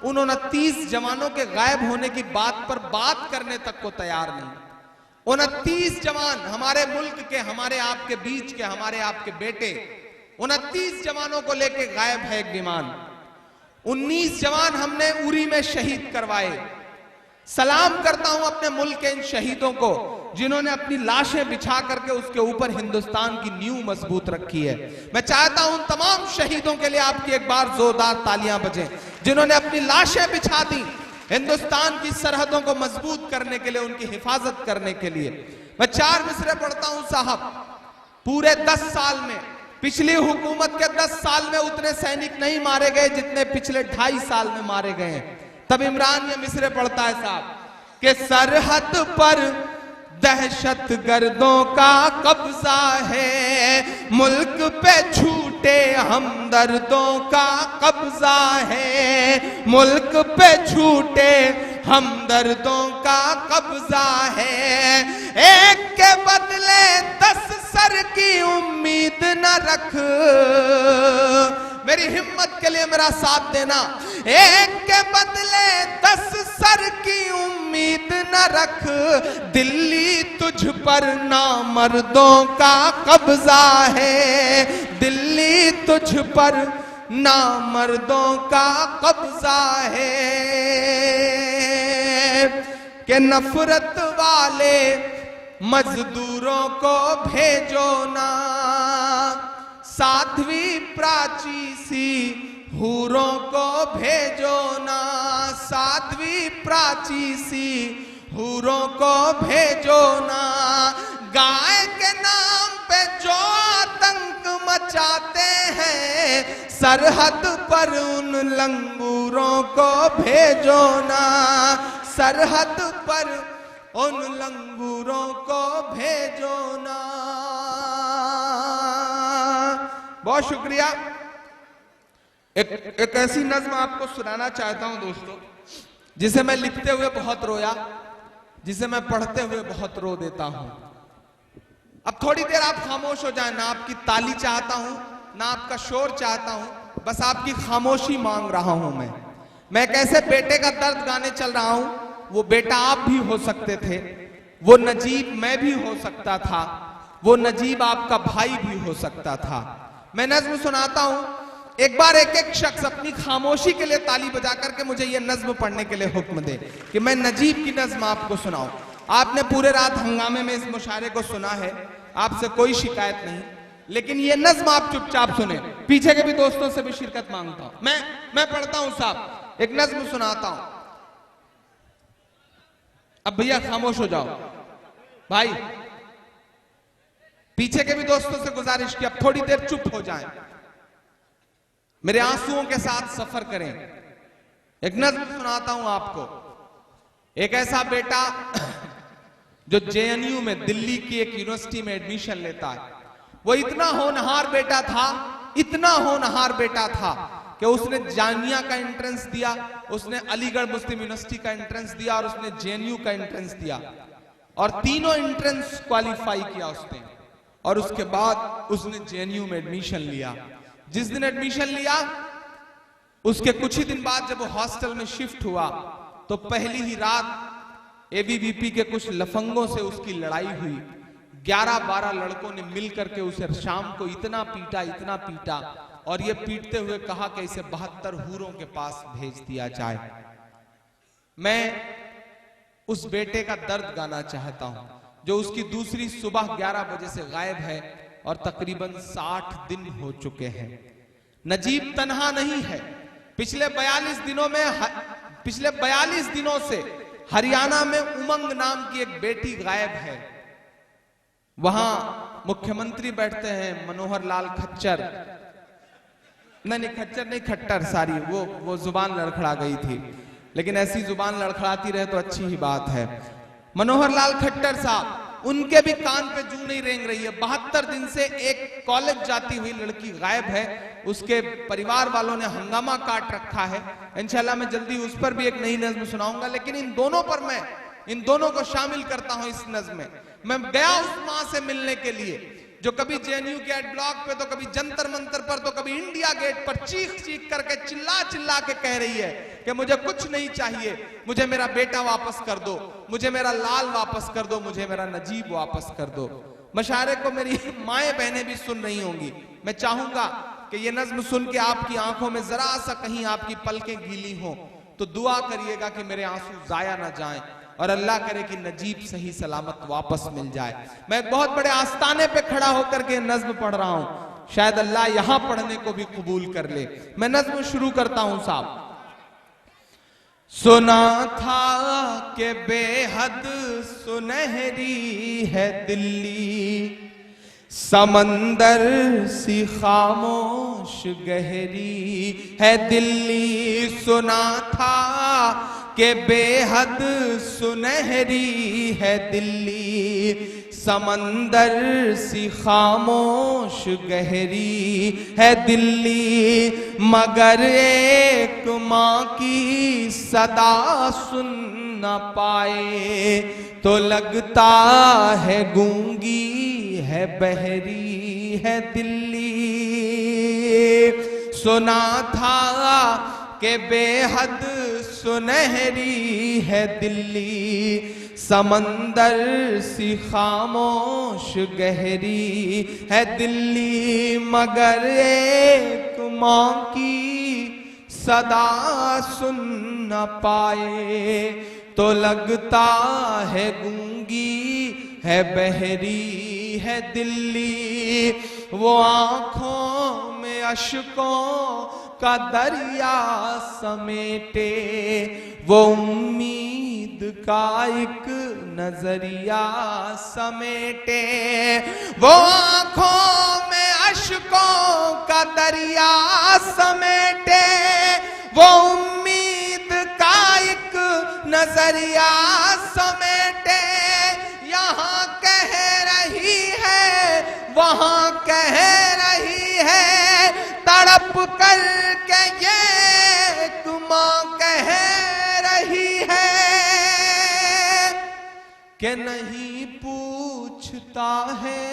उन 29 जवानों के गायब होने की बात पर बात करने तक को तैयार नहीं। 29 जवान हमारे मुल्क के, हमारे आपके बीच के, हमारे आपके बेटे, 29 जवानों को लेके गायब है एक विमान। 19 जवान हमने उरी में शहीद करवाए। सलाम करता हूं अपने मुल्क के इन शहीदों को, जिन्होंने अपनी लाशें बिछा करके उसके ऊपर हिंदुस्तान की नींव मजबूत रखी है। मैं चाहता हूं तमाम शहीदों के लिए आपकी एक बार जोरदार तालियां बजें, जिन्होंने अपनी लाशें बिछा दी हिंदुस्तान की सरहदों को मजबूत करने के लिए, उनकी हिफाजत करने के लिए। मैं 4 मिसरे पढ़ता हूं साहब। पूरे 10 साल में, पिछली हुकूमत के 10 साल में उतने सैनिक नहीं मारे गए जितने पिछले 2.5 साल में मारे गए हैं। तब इमरान ये मिसरे पढ़ता है साहब कि सरहद पर दहशत गर्दों का कब्जा है, मुल्क पे छूटे हमदर्दों का कब्जा है, मुल्क पे छूटे हमदर्दों का कब्जा है। एक के बदले 10 सर की उम्मीद न रख, मेरी हिम्मत के लिए मेरा साथ देना। एक के बदले 10 सर की उम्मीद न रख, दिल्ली तुझ पर नामर्दों का कब्जा है, दिल्ली तुझ पर नामर्दों का कब्जा है। कि नफरत वाले मजदूरों को भेजो ना, साध्वी प्राची सी हूरों को भेजो ना, साध्वी प्राची सी हूरों को भेजो ना। गाय के नाम पे जो आतंक मचाते हैं, सरहद पर उन लंगूरों को भेजो ना, सरहद पर उन लंगूरों को भेजो ना। बहुत शुक्रिया। एक ऐसी नज्म आपको सुनाना चाहता हूं दोस्तों, जिसे मैं लिखते हुए बहुत रोया, जिसे मैं पढ़ते हुए बहुत रो देता हूं। अब थोड़ी देर आप खामोश हो जाएं, ना आपकी ताली चाहता हूं, ना आपका शोर चाहता हूं, बस आपकी खामोशी मांग रहा हूं। मैं एक ऐसे बेटे का दर्द गाने चल रहा हूं, वो बेटा आप भी हो सकते थे, वो नजीब मैं भी हो सकता था, वो नजीब आपका भाई भी हो सकता था। मैं नज्म सुनाता हूं, एक बार एक एक शख्स अपनी खामोशी के लिए ताली बजा करके मुझे ये नज्म पढ़ने के लिए हुक्म दे कि मैं नजीब की नज्म आपको सुनाऊं। आपने पूरे रात हंगामे में इस मुशायरे को सुना है, आपसे कोई शिकायत नहीं, लेकिन ये नज्म आप चुपचाप सुने। पीछे के भी दोस्तों से भी शिरकत मांगता हूं। मैं पढ़ता हूं साहब, एक नज्म सुनाता हूं। अब भैया खामोश हो जाओ भाई, पीछे के भी दोस्तों से गुजारिश की अब थोड़ी देर चुप हो जाएं, मेरे आंसुओं के साथ सफर करें। एक नज्म सुनाता हूं आपको। एक ऐसा बेटा जो जेएनयू में, दिल्ली की एक यूनिवर्सिटी में एडमिशन लेता है, वो इतना होनहार बेटा था, इतना होनहार बेटा था कि उसने जामिया का एंट्रेंस दिया, उसने अलीगढ़ मुस्लिम यूनिवर्सिटी का एंट्रेंस दिया और उसने जेएनयू का एंट्रेंस दिया, और तीनों एंट्रेंस क्वालिफाई किया उसने, और उसके बाद उसने जेएनयू में एडमिशन लिया। जिस दिन एडमिशन लिया, उसके कुछ ही दिन बाद जब वो हॉस्टल में शिफ्ट हुआ, तो पहली ही रात एबीवीपी के कुछ लफंगों से उसकी लड़ाई हुई। 11-12 लड़कों ने मिलकर के उसे शाम को इतना पीटा, और ये पीटते हुए कहा कि इसे 72 हूरों के पास भेज दिया जाए। मैं उस बेटे का दर्द गाना चाहता हूं जो उसकी दूसरी सुबह 11 बजे से गायब है और तकरीबन 60 दिन हो चुके हैं। नजीब तन्हा नहीं है। पिछले 42 दिनों से हरियाणा में उमंग नाम की एक बेटी गायब है। वहां मुख्यमंत्री बैठते हैं मनोहर लाल खच्चर, नहीं खच्चर नहीं खट्टर, सारी वो जुबान लड़खड़ा गई थी, लेकिन ऐसी जुबान लड़खड़ाती रहे तो अच्छी ही बात है। मनोहर लाल खट्टर साहब, उनके भी कान पे जू नहीं रेंग रही है। 72 दिन से एक कॉलेज जाती हुई लड़की गायब है। उसके परिवार वालों ने हंगामा काट रखा है। इंशाल्लाह मैं जल्दी उस पर भी एक नई नज्म सुनाऊंगा, लेकिन इन दोनों पर मैं इन दोनों को शामिल करता हूं इस नज्म में। मैं गया उस मां से मिलने के लिए जो कभी जेएनयू के ब्लॉक पे, तो कभी जंतर मंतर पर, तो कभी इंडिया गेट पर चीख चीख करके चिल्ला चिल्ला के कह रही है कि मुझे कुछ नहीं चाहिए, मुझे मेरा बेटा वापस कर दो, मुझे मेरा लाल वापस कर दो, मुझे मेरा नजीब वापस कर दो। मशारे को मेरी माएं बहनें भी सुन रही होंगी। मैं चाहूंगा कि ये नज्म सुन के आपकी आंखों में जरा सा कहीं आपकी पलकें गीली हो तो दुआ करिएगा कि मेरे आंसू जाया ना जाएं और अल्लाह करे कि नजीब सही सलामत वापस मिल जाए। मैं एक बहुत बड़े आस्ताने पे खड़ा होकर के नज्म पढ़ रहा हूं, शायद अल्लाह यहां पढ़ने को भी कबूल कर ले। मैं नज्म शुरू करता हूं साहब। सुना था कि बेहद सुनहरी है दिल्ली, समंदर सी खामोश गहरी है दिल्ली। सुना था कि बेहद सुनहरी है दिल्ली, समंदर सी खामोश गहरी है दिल्ली। मगर एक माँ की सदा सुन न पाए तो लगता है गूंगी है बहरी है दिल्ली। सुना था कि बेहद सुनहरी है दिल्ली, समंदर सी खामोश गहरी है दिल्ली। मगर एक माँ की सदा सुन न पाए तो लगता है गूंगी है बहरी है दिल्ली। वो आंखों में अश्कों का दरिया समेटे, वो उम्मीद का एक नजरिया समेटे। वो आंखों में अश्कों का दरिया समेटे, वो उम्मीद का एक नजरिया समेटे। यहाँ कह रही है वहां कह रही है, तड़प कर के ये तुम कह रही है कि नहीं पूछता है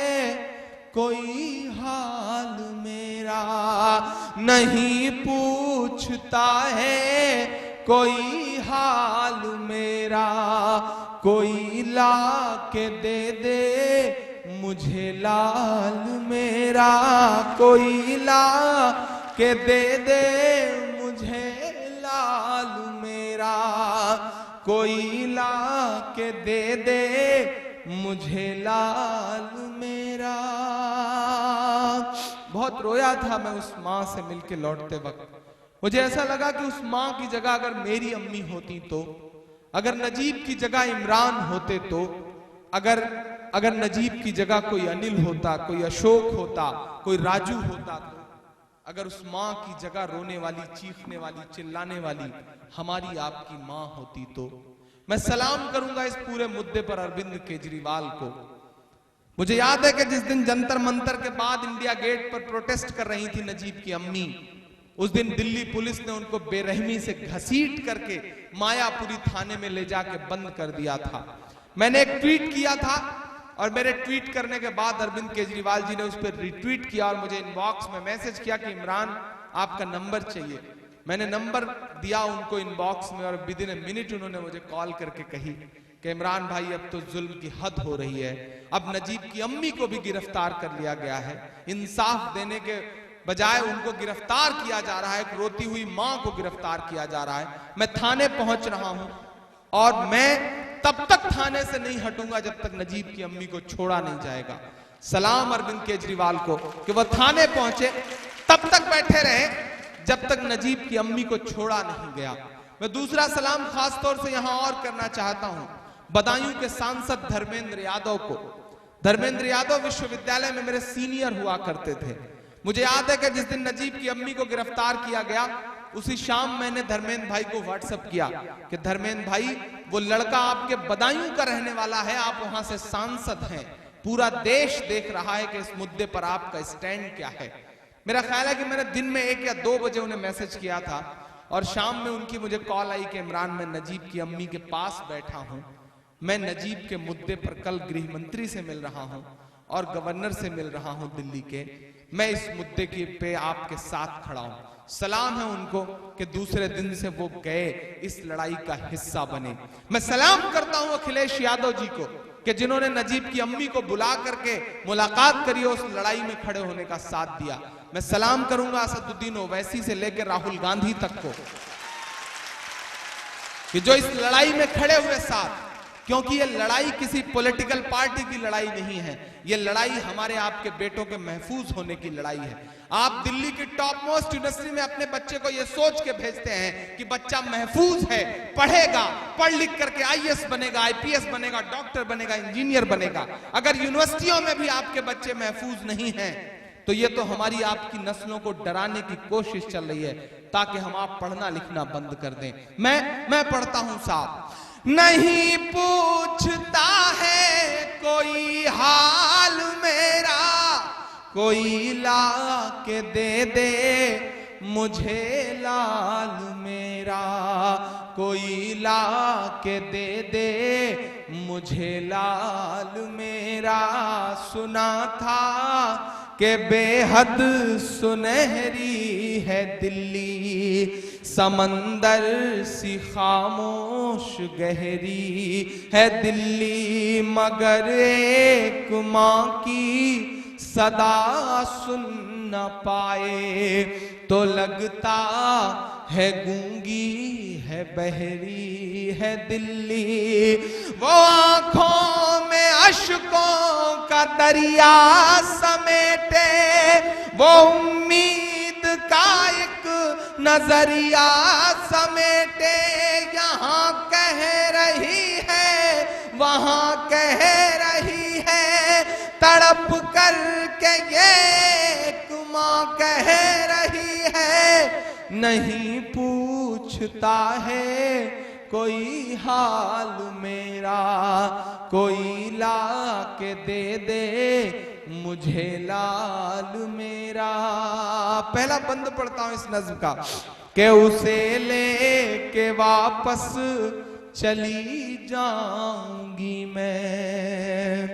कोई हाल मेरा, नहीं पूछता है कोई हाल मेरा। कोई ला के दे दे मुझे लाल मेरा, कोई ला के दे दे मुझे लाल मेरा, कोई ला के दे दे मुझे लाल मेरा। बहुत रोया था मैं उस माँ से मिलके लौटते वक्त। मुझे ऐसा लगा कि उस माँ की जगह अगर मेरी अम्मी होती तो, अगर नजीब की जगह इमरान होते तो, अगर नजीब की जगह कोई अनिल होता, कोई अशोक होता, कोई राजू होता, तो अगर उस माँ की जगह रोने वाली, चीखने वाली, चिल्लाने वाली हमारी आपकी माँ होती तो। मैं सलाम करूंगा इस पूरे मुद्दे पर अरविंद केजरीवाल को। मुझे याद है कि जिस दिन जंतर मंतर के बाद इंडिया गेट पर प्रोटेस्ट कर रही थी नजीब की अम्मी, उस दिन दिल्ली पुलिस ने उनको बेरहमी से घसीट करके मायापुरी थाने में ले जाके बंद कर दिया था। मैंने एक ट्वीट किया था और मेरे ट्वीट करने के बाद अरविंद केजरीवाल जी ने उस पर रिट्वीट किया और मुझे इनबॉक्स में मैसेज किया कि इमरान आपका नंबर चाहिए। मैंने नंबर दिया उनको इनबॉक्स में और विदिन ए मिनट उन्होंने मुझे कॉल करके कही कि इमरान भाई अब तो जुल्म की हद हो रही है, अब नजीब की अम्मी को भी गिरफ्तार कर लिया गया है, इंसाफ देने के बजाय उनको गिरफ्तार किया जा रहा है, एक रोती हुई मां को गिरफ्तार किया जा रहा है। मैं थाने पहुंच रहा हूं और मैं तब तक थाने से नहीं हटूंगा जब तक नजीब की अम्मी को छोड़ा नहीं जाएगा। सलाम अरविंद केजरीवाल को कि वह थाने पहुंचे, तब तक बैठे रहे जब तक नजीब की अम्मी को छोड़ा नहीं गया। मैं दूसरा सलाम खास तौर से यहां और करना चाहता हूं बदायूं के सांसद धर्मेंद्र यादव को। धर्मेंद्र यादव विश्वविद्यालय में मेरे सीनियर हुआ करते थे। मुझे याद है कि जिस दिन नजीब की अम्मी को गिरफ्तार किया गया, उसी शाम मैंने धर्मेंद्र भाई को व्हाट्सएप किया कि धर्मेंद्र भाई, वो लड़का आपके बदायूं का रहने वाला है, आप वहां से सांसद हैं, पूरा देश देख रहा है कि इस मुद्दे पर आपका स्टैंड क्या है। मेरा ख्याल है कि मैंने दिन में 1 या 2 बजे उन्हें मैसेज किया था और शाम में उनकी मुझे कॉल आई कि इमरान, मैं नजीब की अम्मी के पास बैठा हूं, मैं नजीब के मुद्दे पर कल गृह मंत्री से मिल रहा हूं और गवर्नर से मिल रहा हूं दिल्ली के, मैं इस मुद्दे के पे आपके साथ खड़ा हूं। सलाम है उनको कि दूसरे दिन से वो गए, इस लड़ाई का हिस्सा बने। मैं सलाम करता हूं अखिलेश यादव जी को कि जिन्होंने नजीब की अम्मी को बुला करके मुलाकात करी, उस लड़ाई में खड़े होने का साथ दिया। मैं सलाम करूंगा असदुद्दीन ओवैसी से लेकर राहुल गांधी तक को कि जो इस लड़ाई में खड़े हुए साथ, क्योंकि ये लड़ाई किसी पॉलिटिकल पार्टी की लड़ाई नहीं है, ये लड़ाई हमारे आपके बेटों के महफूज होने की लड़ाई है। आप दिल्ली की टॉप मोस्ट यूनिवर्सिटी में अपने बच्चे को ये सोच के भेजते हैं कि बच्चा महफूज है, पढ़ेगा, पढ़ लिख करके आईएएस बनेगा, आईपीएस बनेगा, डॉक्टर बनेगा, इंजीनियर बनेगा। अगर यूनिवर्सिटियों में भी आपके बच्चे महफूज नहीं हैं तो ये तो हमारी आपकी नस्लों को डराने की कोशिश चल रही है ताकि हम आप पढ़ना लिखना बंद कर दें। मैं पढ़ता हूं साहब, नहीं पूछता है कोई हाल मेरा, कोई ला के दे मुझे लाल मेरा, कोई ला के दे मुझे लाल मेरा। सुना था कि बेहद सुनहरी है दिल्ली, समंदर सी खामोश गहरी है दिल्ली, मगर एक माँ की सदा सुन न पाए तो लगता है गूंगी है, बहरी है दिल्ली। वो आंखों में अश्कों का दरिया समेटे, वो उम्मीद का एक नजरिया समेटे, यहाँ कह रही है वहां कह रही है, तड़प कर के ये माँ कह रही है, नहीं पूछता है कोई हाल मेरा, कोई ला के दे मुझे लाल मेरा। पहला बंद पढ़ता हूं इस नज्म का कि उसे लेके वापस चली जाऊंगी मैं,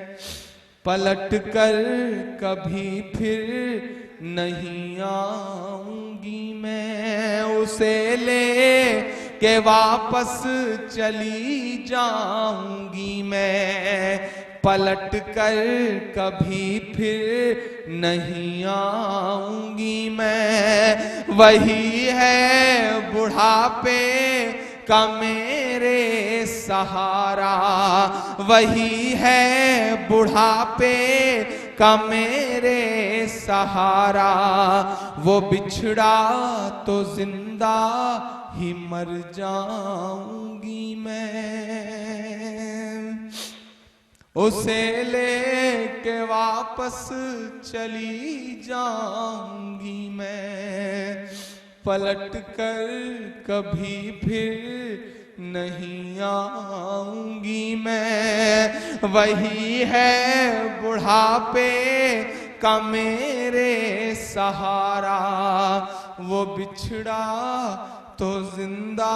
पलट कर कभी फिर नहीं आऊंगी मैं। उसे ले के वापस चली जाऊंगी मैं, पलट कर कभी फिर नहीं आऊंगी मैं। वही है बुढ़ापे का मेरे सहारा, वही है बुढ़ापे का मेरे सहारा, वो बिछड़ा तो जिंदा ही मर जाऊंगी मैं। उसे लेके वापस चली जाऊंगी मैं, पलट कर कभी फिर नहीं आऊंगी मैं। वही है बुढ़ापे का मेरे सहारा, वो बिछड़ा तो जिंदा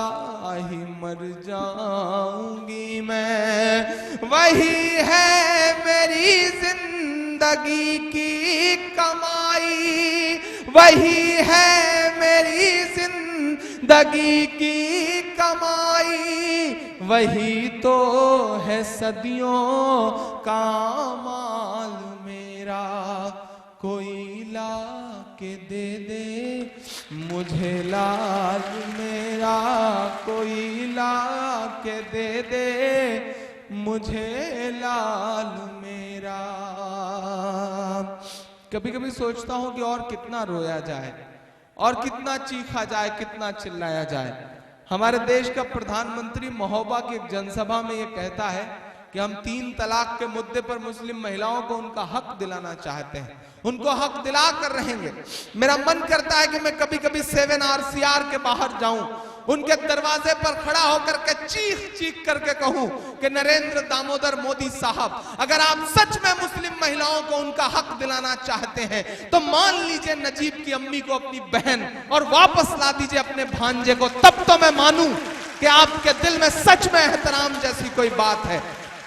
ही मर जाऊंगी मैं। वही है मेरी जिंदगी की कमाई, वही है मेरी जिंदगी की कमाई, वही तो है सदियों का माल मेरा। कोई ला के दे मुझे लाल मेरा, कोई ला के दे मुझे लाल मेरा। कभी कभी सोचता हूं कि और कितना रोया जाए और कितना चीखा जाए, कितना चिल्लाया जाए। हमारे देश का प्रधानमंत्री महोबा की एक जनसभा में ये कहता है कि हम 3 तलाक के मुद्दे पर मुस्लिम महिलाओं को उनका हक दिलाना चाहते हैं, उनको हक दिला कर रहेंगे। मेरा मन करता है कि मैं कभी कभी 7 RCR के बाहर जाऊं, उनके दरवाजे पर खड़ा होकर के चीख चीख करके कहूं कि नरेंद्र दामोदर मोदी साहब, अगर आप सच में मुस्लिम महिलाओं को उनका हक दिलाना चाहते हैं तो मान लीजिए नजीब की अम्मी को अपनी बहन और वापस ला दीजिए अपने भांजे को, तब तो मैं मानूं कि आपके दिल में सच में एहतराम जैसी कोई बात है।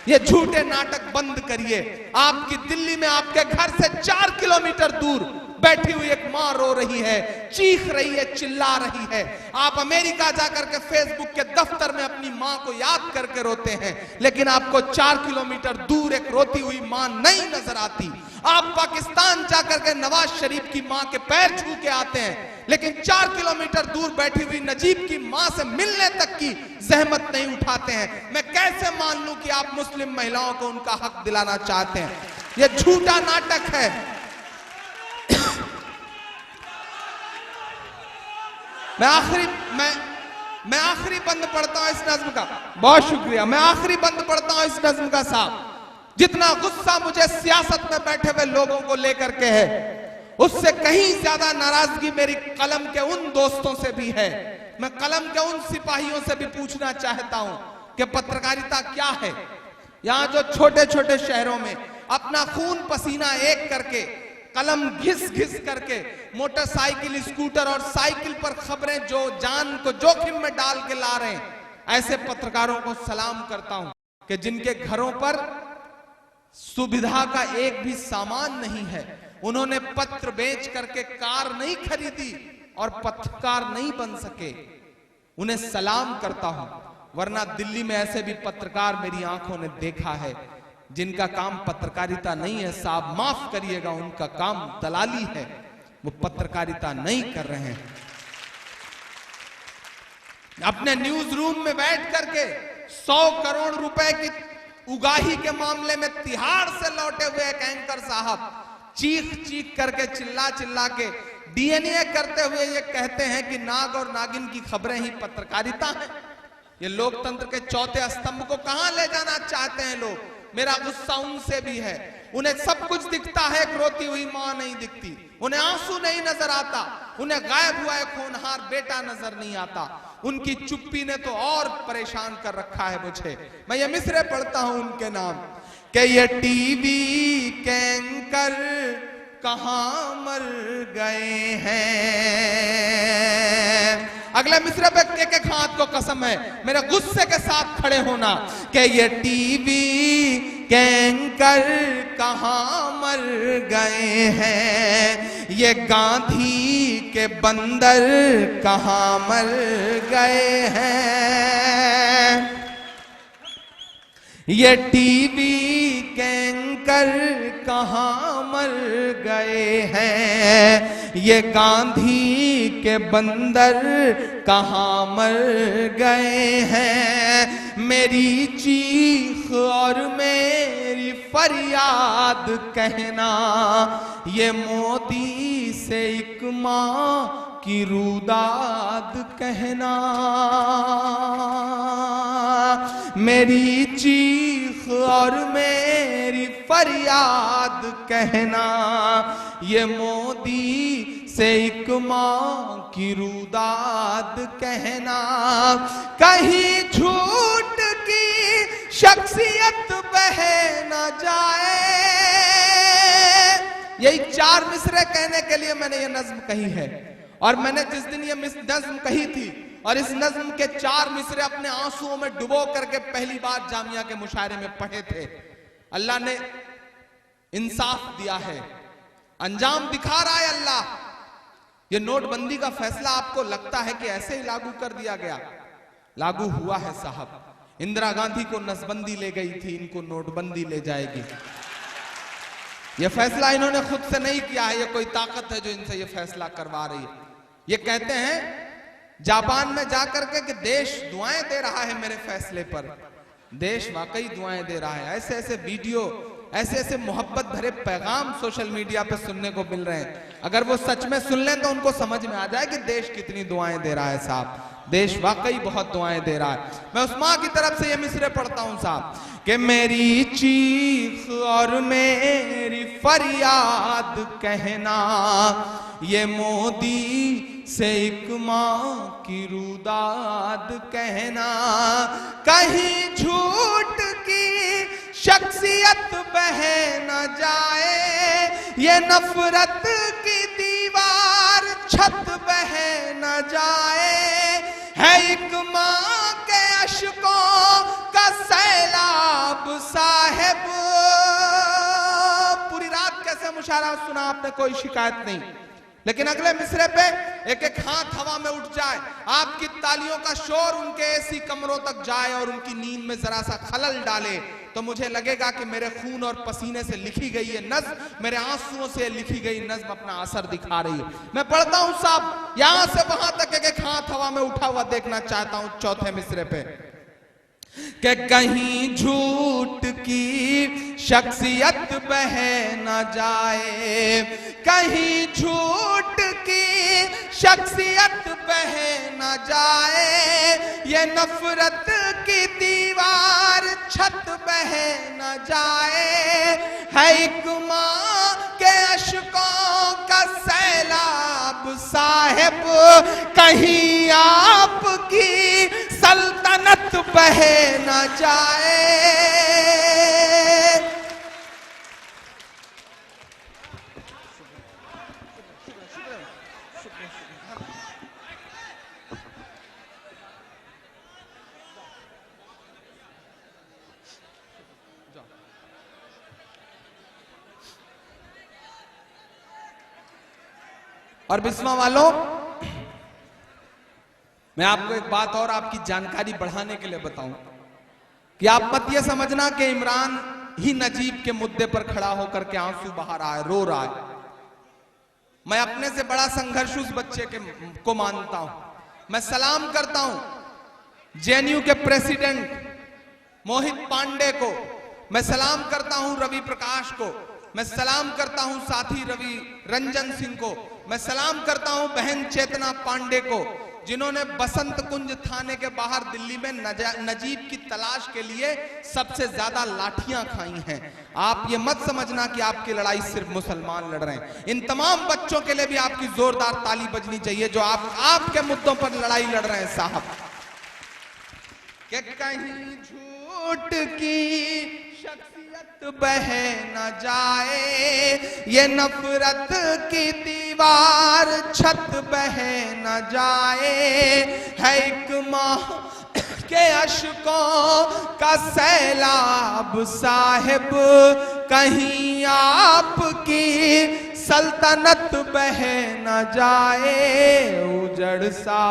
ये झूठे नाटक बंद करिए। आपकी दिल्ली में आपके घर से 4 किलोमीटर दूर बैठी हुई एक मां रो रही है, चीख रही है, चिल्ला रही है। आप अमेरिका जाकर के फेसबुक के दफ्तर में अपनी मां को याद करके रोते हैं, लेकिन आपको 4 किलोमीटर दूर एक रोती हुई मां नहीं नजर आती। आप पाकिस्तान जाकर के नवाज शरीफ की मां के पैर छू के आते हैं, लेकिन 4 किलोमीटर दूर बैठी हुई नजीब की मां से मिलने तक की जहमत नहीं उठाते हैं। मैं कैसे मान लूं कि आप मुस्लिम महिलाओं को उनका हक दिलाना चाहते हैं? यह झूठा नाटक है। मैं आखिरी बंद पढ़ता हूं इस नज्म का। बहुत शुक्रिया। मैं आखिरी बंद पढ़ता हूं इस नज्म का साहब। जितना गुस्सा मुझे सियासत में बैठे हुए लोगों को लेकर के है, उससे कहीं ज्यादा नाराजगी मेरी कलम के उन दोस्तों से भी है। मैं कलम के उन सिपाहियों से भी पूछना चाहता हूं कि पत्रकारिता क्या है। यहां जो छोटे छोटे शहरों में अपना खून पसीना एक करके, कलम घिस घिस करके, मोटरसाइकिल, स्कूटर और साइकिल पर खबरें जो जान को जोखिम में डाल के ला रहे हैं, ऐसे पत्रकारों को सलाम करता हूं कि जिनके घरों पर सुविधा का एक भी सामान नहीं है। उन्होंने पत्र बेच करके कार नहीं खरीदी और पत्रकार नहीं बन सके। उन्हें सलाम करता हूं। वरना दिल्ली में ऐसे भी पत्रकार मेरी आंखों ने देखा है जिनका काम पत्रकारिता नहीं है। साहब माफ करिएगा, उनका काम दलाली है, वो पत्रकारिता नहीं कर रहे हैं। अपने न्यूज रूम में बैठ करके 100 करोड़ रुपए की उगाही के मामले में तिहाड़ से लौटे हुए एक एंकर साहब चीख चीख करके, चिल्ला चिल्ला के DNA करते हुए ये कहते हैं कि नाग और नागिन की खबरें ही पत्रकारिता है। ये लोकतंत्र के चौथे स्तंभ को कहां ले जाना चाहते हैं लोग। मेरा गुस्सा उनसे भी है। उन्हें सब कुछ दिखता है, एक रोती हुई मां नहीं दिखती, उन्हें आंसू नहीं नजर आता, उन्हें गायब हुआ एक होनहार बेटा नजर नहीं आता। उनकी चुप्पी ने तो और परेशान कर रखा है मुझे। मैं ये मिसरे पढ़ता हूं उनके नाम कि ये टीवी के एंकर कहां मर गए हैं। अगले मिसरे पे एक एक हाथ को कसम है मेरे गुस्से के साथ खड़े होना कि ये टीवी के एंकर कहां मर गए हैं, ये गांधी के बंदर कहां मर गए हैं। ये टीवी के एंकर कहां मर गए हैं, ये गांधी के बंदर कहां मर गए हैं। मेरी चीख और मेरी फरियाद कहना, ये मोदी से एक मां की रुदाद कहना। मेरी चीख और मेरी फरियाद कहना, ये मोदी से एक मां की रुदाद कहना। कहीं झूठ की शख्सियत बह न जाए। यही 4 मिसरे कहने के लिए मैंने ये नज्म कही है। और मैंने जिस दिन ये नज्म कही थी और इस नज्म के 4 मिसरे अपने आंसुओं में डुबो करके पहली बार जामिया के मुशायरे में पढ़े थे, अल्लाह ने इंसाफ दिया है, अंजाम दिखा रहा है अल्लाह। ये नोटबंदी का फैसला आपको लगता है कि ऐसे ही लागू कर दिया गया? लागू हुआ है साहब। इंदिरा गांधी को नसबंदी ले गई थी, इनको नोटबंदी ले जाएगी। यह फैसला इन्होंने खुद से नहीं किया है, ये कोई ताकत है जो इनसे ये फैसला करवा रही है। ये कहते हैं जापान में जाकर के कि देश दुआएं दे रहा है मेरे फैसले पर। देश वाकई दुआएं दे रहा है। ऐसे ऐसे वीडियो, ऐसे ऐसे मोहब्बत भरे पैगाम सोशल मीडिया पे सुनने को मिल रहे हैं। अगर वो सच में सुन लें तो उनको समझ में आ जाए कि देश कितनी दुआएं दे रहा है साहब। देश वाकई बहुत दुआएं दे रहा है। मैं उस माँ की तरफ से ये मिसरे पढ़ता हूं साहब कि मेरी चीख और मेरी फरियाद कहना, ये मोदी से एक माँ की रुदाद कहना, कहीं झूठ की शख्सियत बह न जाए, ये नफरत की दीवार छत बह न जाए, है एक माँ के अशकों का सैलाब साहिब। पूरी रात कैसे मुशायरा सुना आपने, कोई शिकायत नहीं। लेकिन अगले मिसरे पे एक एक हाथ हवा में उठ जाए, आपकी तालियों का शोर उनके ऐसी कमरों तक जाए और उनकी नींद में जरा सा खलल डाले, तो मुझे लगेगा कि मेरे खून और पसीने से लिखी गई ये नज्म, मेरे आंसुओं से लिखी गई नज्म अपना असर दिखा रही है। मैं पढ़ता हूं साहब, यहां से वहां तक एक एक हाथ हवा में उठा हुआ देखना चाहता हूं चौथे मिसरे पे कि कहीं झूठ की शख्सियत बह न जाए, कहीं झूठ की शख्सियत बह न जाए, ये नफरत की दीवार छत बह न जाए, है एक माँ के अशकों का सैलाब साहिब, कहीं आपकी सल्तनत बह न जाए। और बिस्मा वालों, मैं आपको एक बात और आपकी जानकारी बढ़ाने के लिए बताऊं कि आप मत ये समझना कि इमरान ही नजीब के मुद्दे पर खड़ा होकर के आंसू बहा रहा है, रो रहा है। मैं अपने से बड़ा संघर्ष उस बच्चे को मानता हूं। मैं सलाम करता हूं जेएनयू के प्रेसिडेंट मोहित पांडे को, मैं सलाम करता हूं रवि प्रकाश को, मैं सलाम करता हूं साथी रवि रंजन सिंह को, मैं सलाम करता हूं बहन चेतना पांडे को, जिन्होंने बसंत कुंज थाने के बाहर दिल्ली में नजीब की तलाश के लिए सबसे ज्यादा लाठियां खाई हैं। आप ये मत समझना कि आपकी लड़ाई सिर्फ मुसलमान लड़ रहे हैं। इन तमाम बच्चों के लिए भी आपकी जोरदार ताली बजनी चाहिए जो आपके मुद्दों पर लड़ाई लड़ रहे हैं साहब। कि कहीं झूठ की शख्सियत बह न जाए, ये नफरत की दीवार छत बह न जाए, है एक माँ के अशकों का सैलाब साहिब, कहीं आपकी सल्तनत बह न जाए। उजड़ सा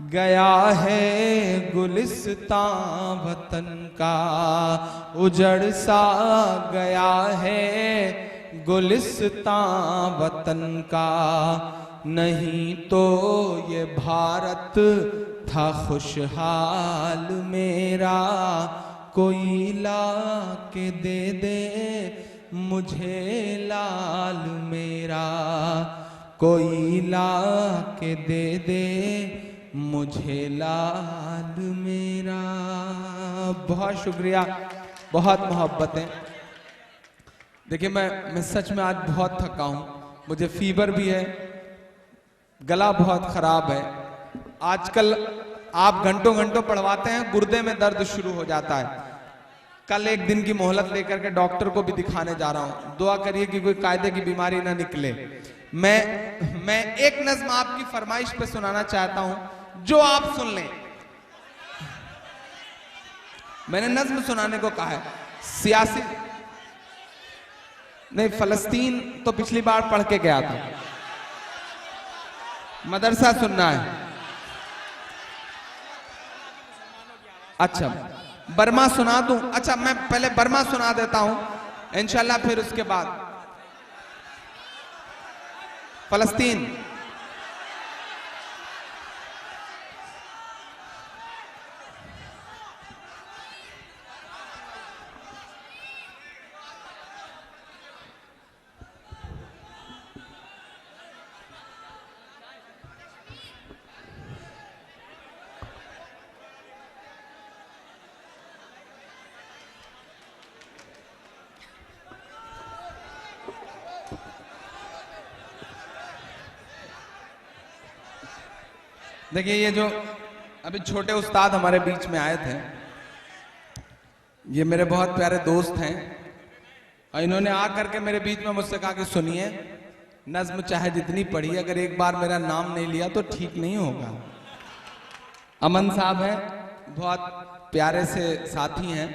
गया है गुलिस्तां वतन का, उजड़ सा गया है गुलिस्तां वतन का, नहीं तो ये भारत था खुशहाल मेरा, कोई ला के दे दे मुझे लाल मेरा, कोई ला के दे दे मुझे लाल मेरा। बहुत शुक्रिया, बहुत मोहब्बतें। देखिए मैं सच में आज बहुत थका हूं, मुझे फीवर भी है, गला बहुत खराब है। आजकल आप घंटों घंटों पढ़वाते हैं, गुर्दे में दर्द शुरू हो जाता है। कल एक दिन की मोहलत लेकर के डॉक्टर को भी दिखाने जा रहा हूं, दुआ करिए कि कोई कायदे की बीमारी ना निकले। मैं एक नज्म आपकी फरमाइश पे सुनाना चाहता हूं, जो आप सुन लें। मैंने नज्म सुनाने को कहा है, सियासी नहीं, फलस्तीन तो पिछली बार पढ़ के गया था, मदरसा सुनना है। अच्छा बर्मा सुना दूं? अच्छा मैं पहले बर्मा सुना देता हूं, इंशाल्लाह फिर उसके बाद फलस्तीन। देखिए ये जो अभी छोटे उस्ताद हमारे बीच में आए थे, ये मेरे बहुत प्यारे दोस्त हैं और इन्होंने आकर के मेरे बीच में मुझसे कहा कि सुनिए, नज्म चाहे जितनी पढ़ी, अगर एक बार मेरा नाम नहीं लिया तो ठीक नहीं होगा। अमन साहब हैं, बहुत प्यारे से साथी हैं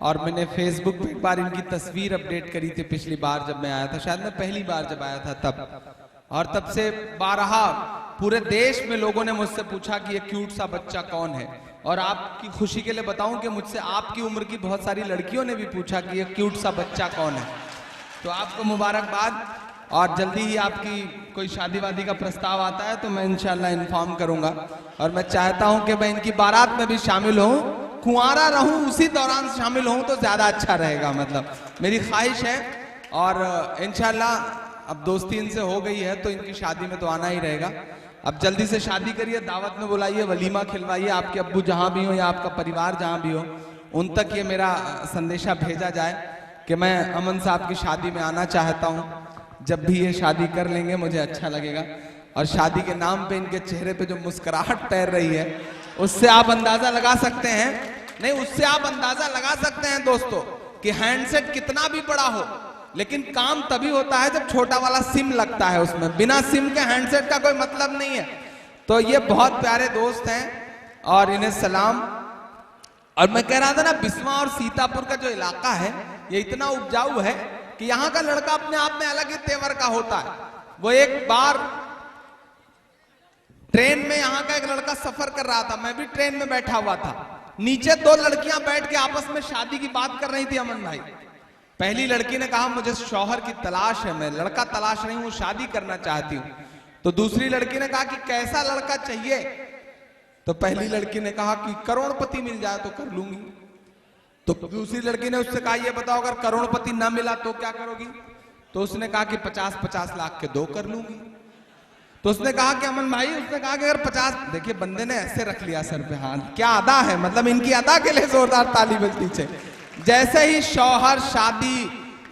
और मैंने फेसबुक पे एक बार इनकी तस्वीर अपडेट करी थी पिछली बार जब मैं आया था, शायद मैं पहली बार जब आया था तब, और तब से बारहा पूरे देश में लोगों ने मुझसे पूछा कि ये क्यूट सा बच्चा कौन है। और आपकी खुशी के लिए बताऊं कि मुझसे आपकी उम्र की बहुत सारी लड़कियों ने भी पूछा कि ये क्यूट सा बच्चा कौन है। तो आपको मुबारकबाद, और जल्दी ही आपकी कोई शादी वादी का प्रस्ताव आता है तो मैं इंशाल्लाह इन्फॉर्म करूंगा। और मैं चाहता हूं कि मैं इनकी बारात में भी शामिल हूं, कुंवारा रहूं, उसी दौरान शामिल हूं तो ज्यादा अच्छा रहेगा, मतलब मेरी ख्वाहिश है। और इंशाल्लाह अब दोस्ती इनसे हो गई है तो इनकी शादी में तो आना ही रहेगा। अब जल्दी से शादी करिए, दावत में बुलाइए, वलीमा खिलवाइए, आपके अब्बू जहां भी हो या आपका परिवार जहां भी हो उन तक ये मेरा संदेशा भेजा जाए कि मैं अमन साहब की शादी में आना चाहता हूं। जब भी ये शादी कर लेंगे मुझे अच्छा लगेगा। और शादी के नाम पे इनके चेहरे पे जो मुस्कुराहट तैर रही है उससे आप अंदाजा लगा सकते हैं, नहीं उससे आप अंदाजा लगा सकते हैं दोस्तों कि हैंडसेट कितना भी बड़ा हो लेकिन काम तभी होता है जब छोटा वाला सिम लगता है उसमें, बिना सिम के हैंडसेट का कोई मतलब नहीं है। तो ये बहुत प्यारे दोस्त हैं और इन्हें सलाम। और मैं कह रहा था ना, बिस्वा और सीतापुर का जो इलाका है ये इतना उपजाऊ है कि यहाँ का लड़का अपने आप में अलग ही तेवर का होता है। वो एक बार ट्रेन में यहाँ का एक लड़का सफर कर रहा था, मैं भी ट्रेन में बैठा हुआ था, नीचे दो लड़कियां बैठ के आपस में शादी की बात कर रही थी। अमन भाई, पहली लड़की ने कहा मुझे शौहर की तलाश है, मैं लड़का तलाश रही हूं, शादी करना चाहती हूं। तो दूसरी लड़की ने कहा कि कैसा लड़का चाहिए? तो पहली लड़की ने कहा कि करोड़पति मिल जाए तो कर लूंगी। तो दूसरी लड़की ने उससे कहा ये बताओ अगर करोड़पति ना मिला तो क्या करोगी? तो उसने कहा कि 50-50 लाख के 2 कर लूंगी। तो उसने कहा कि अमन भाई, उसने कहा कि अगर 50, देखिए बंदे ने ऐसे रख लिया सर पे हाथ, क्या अदा है, मतलब इनकी अदा के लिए जोरदार ताली बजनी चाहिए। जैसे ही शौहर, शादी,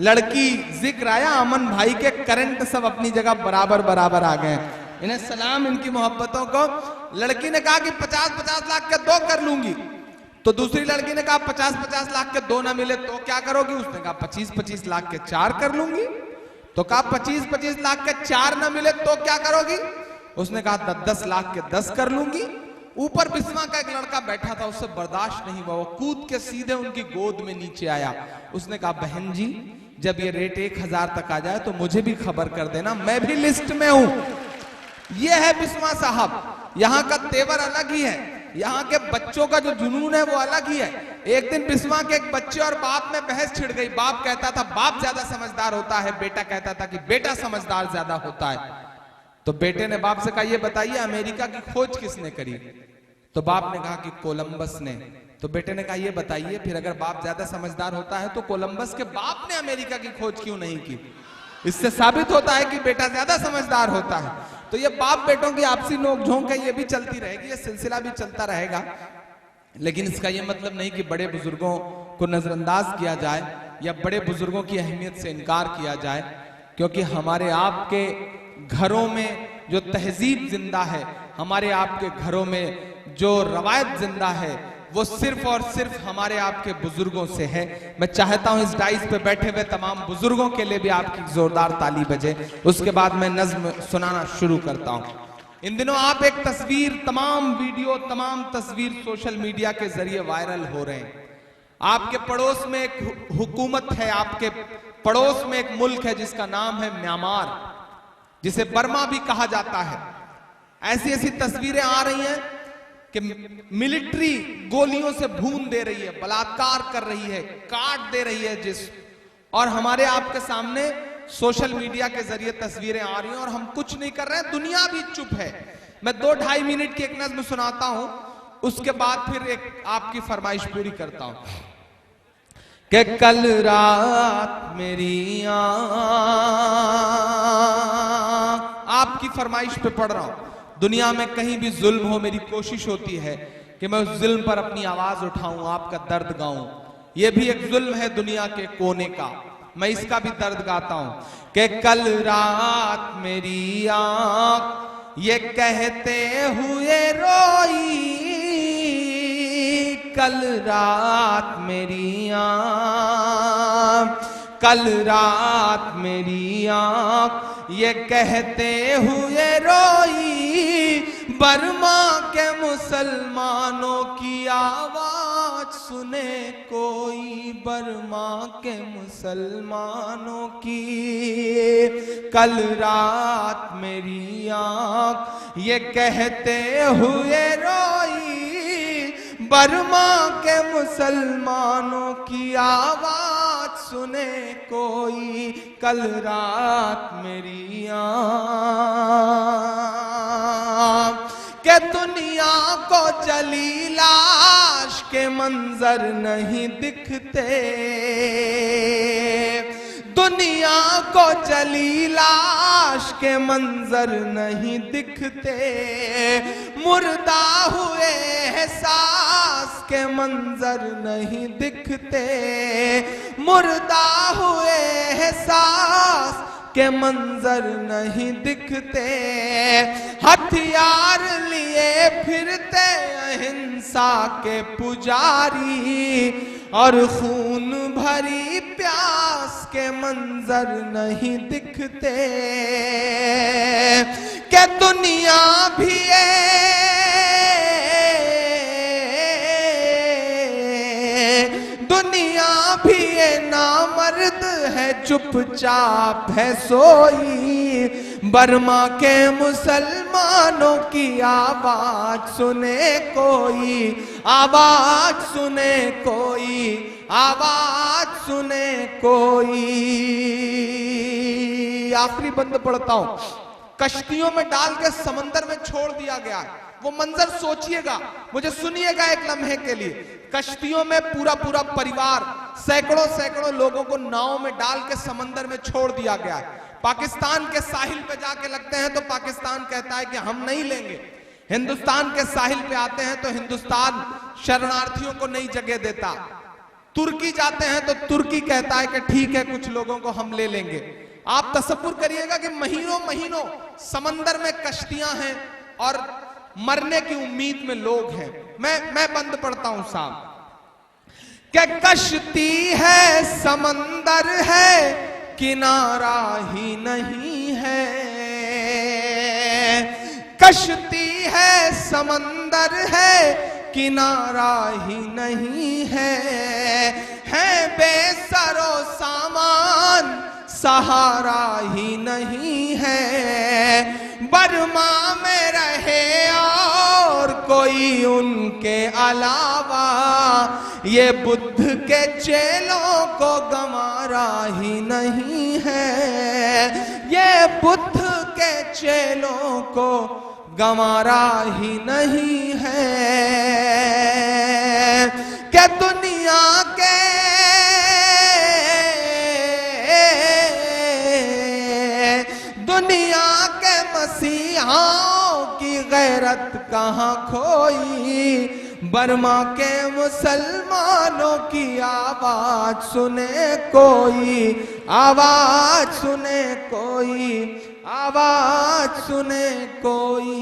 लड़की जिक्र आया, अमन भाई के करंट सब अपनी जगह बराबर बराबर आ गए। इन्हें सलाम इनकी मोहब्बतों को। लड़की ने कहा कि 50-50 लाख के 2 कर लूंगी। तो दूसरी लड़की ने कहा 50-50 लाख के 2 ना मिले तो क्या करोगी? उसने कहा 25-25 लाख के 4 कर लूंगी। तो कहा 25-25 लाख के 4 ना मिले तो क्या करोगी? उसने कहा 10-10 लाख के 10 कर लूंगी। ऊपर बिस्वा का एक लड़का बैठा था, उससे बर्दाश्त नहीं हुआ, वो कूद के सीधे उनकी गोद में नीचे आया। उसने कहा बहन जी, जब ये रेट 1000 तक आ जाए तो मुझे भी खबर कर देना, मैं भी लिस्ट में हूं। ये है बिस्वा साहब, यहाँ का तेवर अलग ही है, यहाँ के बच्चों का जो जुनून है वो अलग ही है। एक दिन बिस्वा के एक बच्चे और बाप में बहस छिड़ गई। बाप कहता था बाप ज्यादा समझदार होता है, बेटा कहता था कि बेटा समझदार ज्यादा होता है। तो बेटे ने बाप से कहा ये बताइए अमेरिका की खोज किसने करी? तो बाप ने कहा कि कोलंबस ने। तो बेटे ने कहा ये बताइए फिर अगर बाप ज्यादा समझदार होता है तो कोलंबस के बाप ने अमेरिका की खोज क्यों नहीं की? इससे साबित होता है कि बेटा ज्यादा समझदार होता है। तो ये बाप बेटों की आपसी नोकझोंक है, ये भी चलती रहेगी, ये सिलसिला भी चलता रहेगा। लेकिन इसका ये मतलब नहीं कि बड़े बुजुर्गों को नजरअंदाज किया जाए या बड़े बुजुर्गों की अहमियत से इनकार किया जाए, क्योंकि हमारे आपके घरों में जो तहजीब जिंदा है, हमारे आपके घरों में जो रवायत जिंदा है, वो सिर्फ और सिर्फ हमारे आपके बुजुर्गों से है। मैं चाहता हूं इस डाइस पे बैठे हुए तमाम बुजुर्गों के लिए भी आपकी जोरदार ताली बजे। उसके बाद मैं नज्म सुनाना शुरू करता हूं। इन दिनों आप एक तस्वीर, तमाम वीडियो, तमाम तस्वीर सोशल मीडिया के जरिए वायरल हो रहे हैं। आपके पड़ोस में एक हुकूमत है, आपके पड़ोस में एक मुल्क है जिसका नाम है म्यांमार, जिसे बर्मा भी कहा जाता है। ऐसी ऐसी तस्वीरें आ रही हैं कि मिलिट्री गोलियों से भून दे रही है, बलात्कार कर रही है, काट दे रही है जिस्म। और हमारे आपके सामने सोशल मीडिया के जरिए तस्वीरें आ रही हैं और हम कुछ नहीं कर रहे हैं, दुनिया भी चुप है। मैं 2-2.5 मिनट की एक नज्म सुनाता हूं, उसके बाद फिर एक आपकी फरमाइश पूरी करता हूं। कि कल रात मेरी आपकी फरमाइश पे पढ़ रहा हूं। दुनिया में कहीं भी जुल्म हो, मेरी कोशिश होती है कि मैं उस जुल्म पर अपनी आवाज उठाऊं, आपका दर्द गाऊं। यह भी एक जुल्म है दुनिया के कोने का, मैं इसका भी दर्द गाता हूं। कि कल रात मेरी आंख ये कहते हुए रोई कल रात मेरी आँख, कल रात मेरी आँख, ये कहते हुए रोई बर्मा के मुसलमानों की आवाज सुने कोई, बर्मा के मुसलमानों की कल रात मेरी आँख, ये कहते हुए रोई बर्मा के मुसलमानों की आवाज सुने कोई, कल रात मेरी आँख। के दुनिया को जली लाश के मंजर नहीं दिखते, दुनिया को जली लाश के मंजर नहीं दिखते, मुर्दा हुए एहसास के मंजर नहीं दिखते, मुर्दा हुए एहसास के मंजर नहीं दिखते, हथियार लिए फिरते अहिंसा के पुजारी और खून भरी प्यास के मंजर नहीं दिखते, कि दुनिया भी दुनिया भी ये नामर्द है, चुपचाप है सोई, बर्मा के मुसलमानों की आवाज सुने कोई, आवाज सुने कोई, आवाज सुने कोई। आखिरी बंद पढ़ता हूं। कश्तियों में डाल के समंदर में छोड़ दिया गया है, वो मंजर सोचिएगा, मुझे सुनिएगा एक लम्हे के लिए। कश्तियों में पूरा पूरा परिवार, सैकड़ों सैकड़ों लोगों को नाव में डाल के समंदर में छोड़ दिया गया है। पाकिस्तान के साहिल पे जाके लगते हैं तो पाकिस्तान कहता है कि हम नहीं लेंगे, हिंदुस्तान के साहिल पे आते हैं तो हिंदुस्तान शरणार्थियों को नई जगह देता, तुर्की जाते हैं तो तुर्की कहता है कि ठीक है कुछ लोगों को हम ले लेंगे। आप तसव्वुर करिएगा कि महीनों महीनों समंदर में कश्तियां हैं और मरने की उम्मीद में लोग हैं। मैं बंद पढ़ता हूं साहब। क्या कश्ती है समंदर है किनारा ही नहीं है, कश्ती है समंदर है किनारा ही नहीं है बेसरो सामान सहारा ही नहीं है, बर्मा में रहे और कोई उनके अलावा ये बुद्ध के चेलों को गंवारा ही नहीं है, ये बुद्ध के चेलों को गंवारा ही नहीं है। क्या दुनिया के मसीहाओं की गैरत कहाँ खोई, बर्मा के मुसलमानों की आवाज सुने कोई, आवाज सुने कोई, आवाज सुने कोई।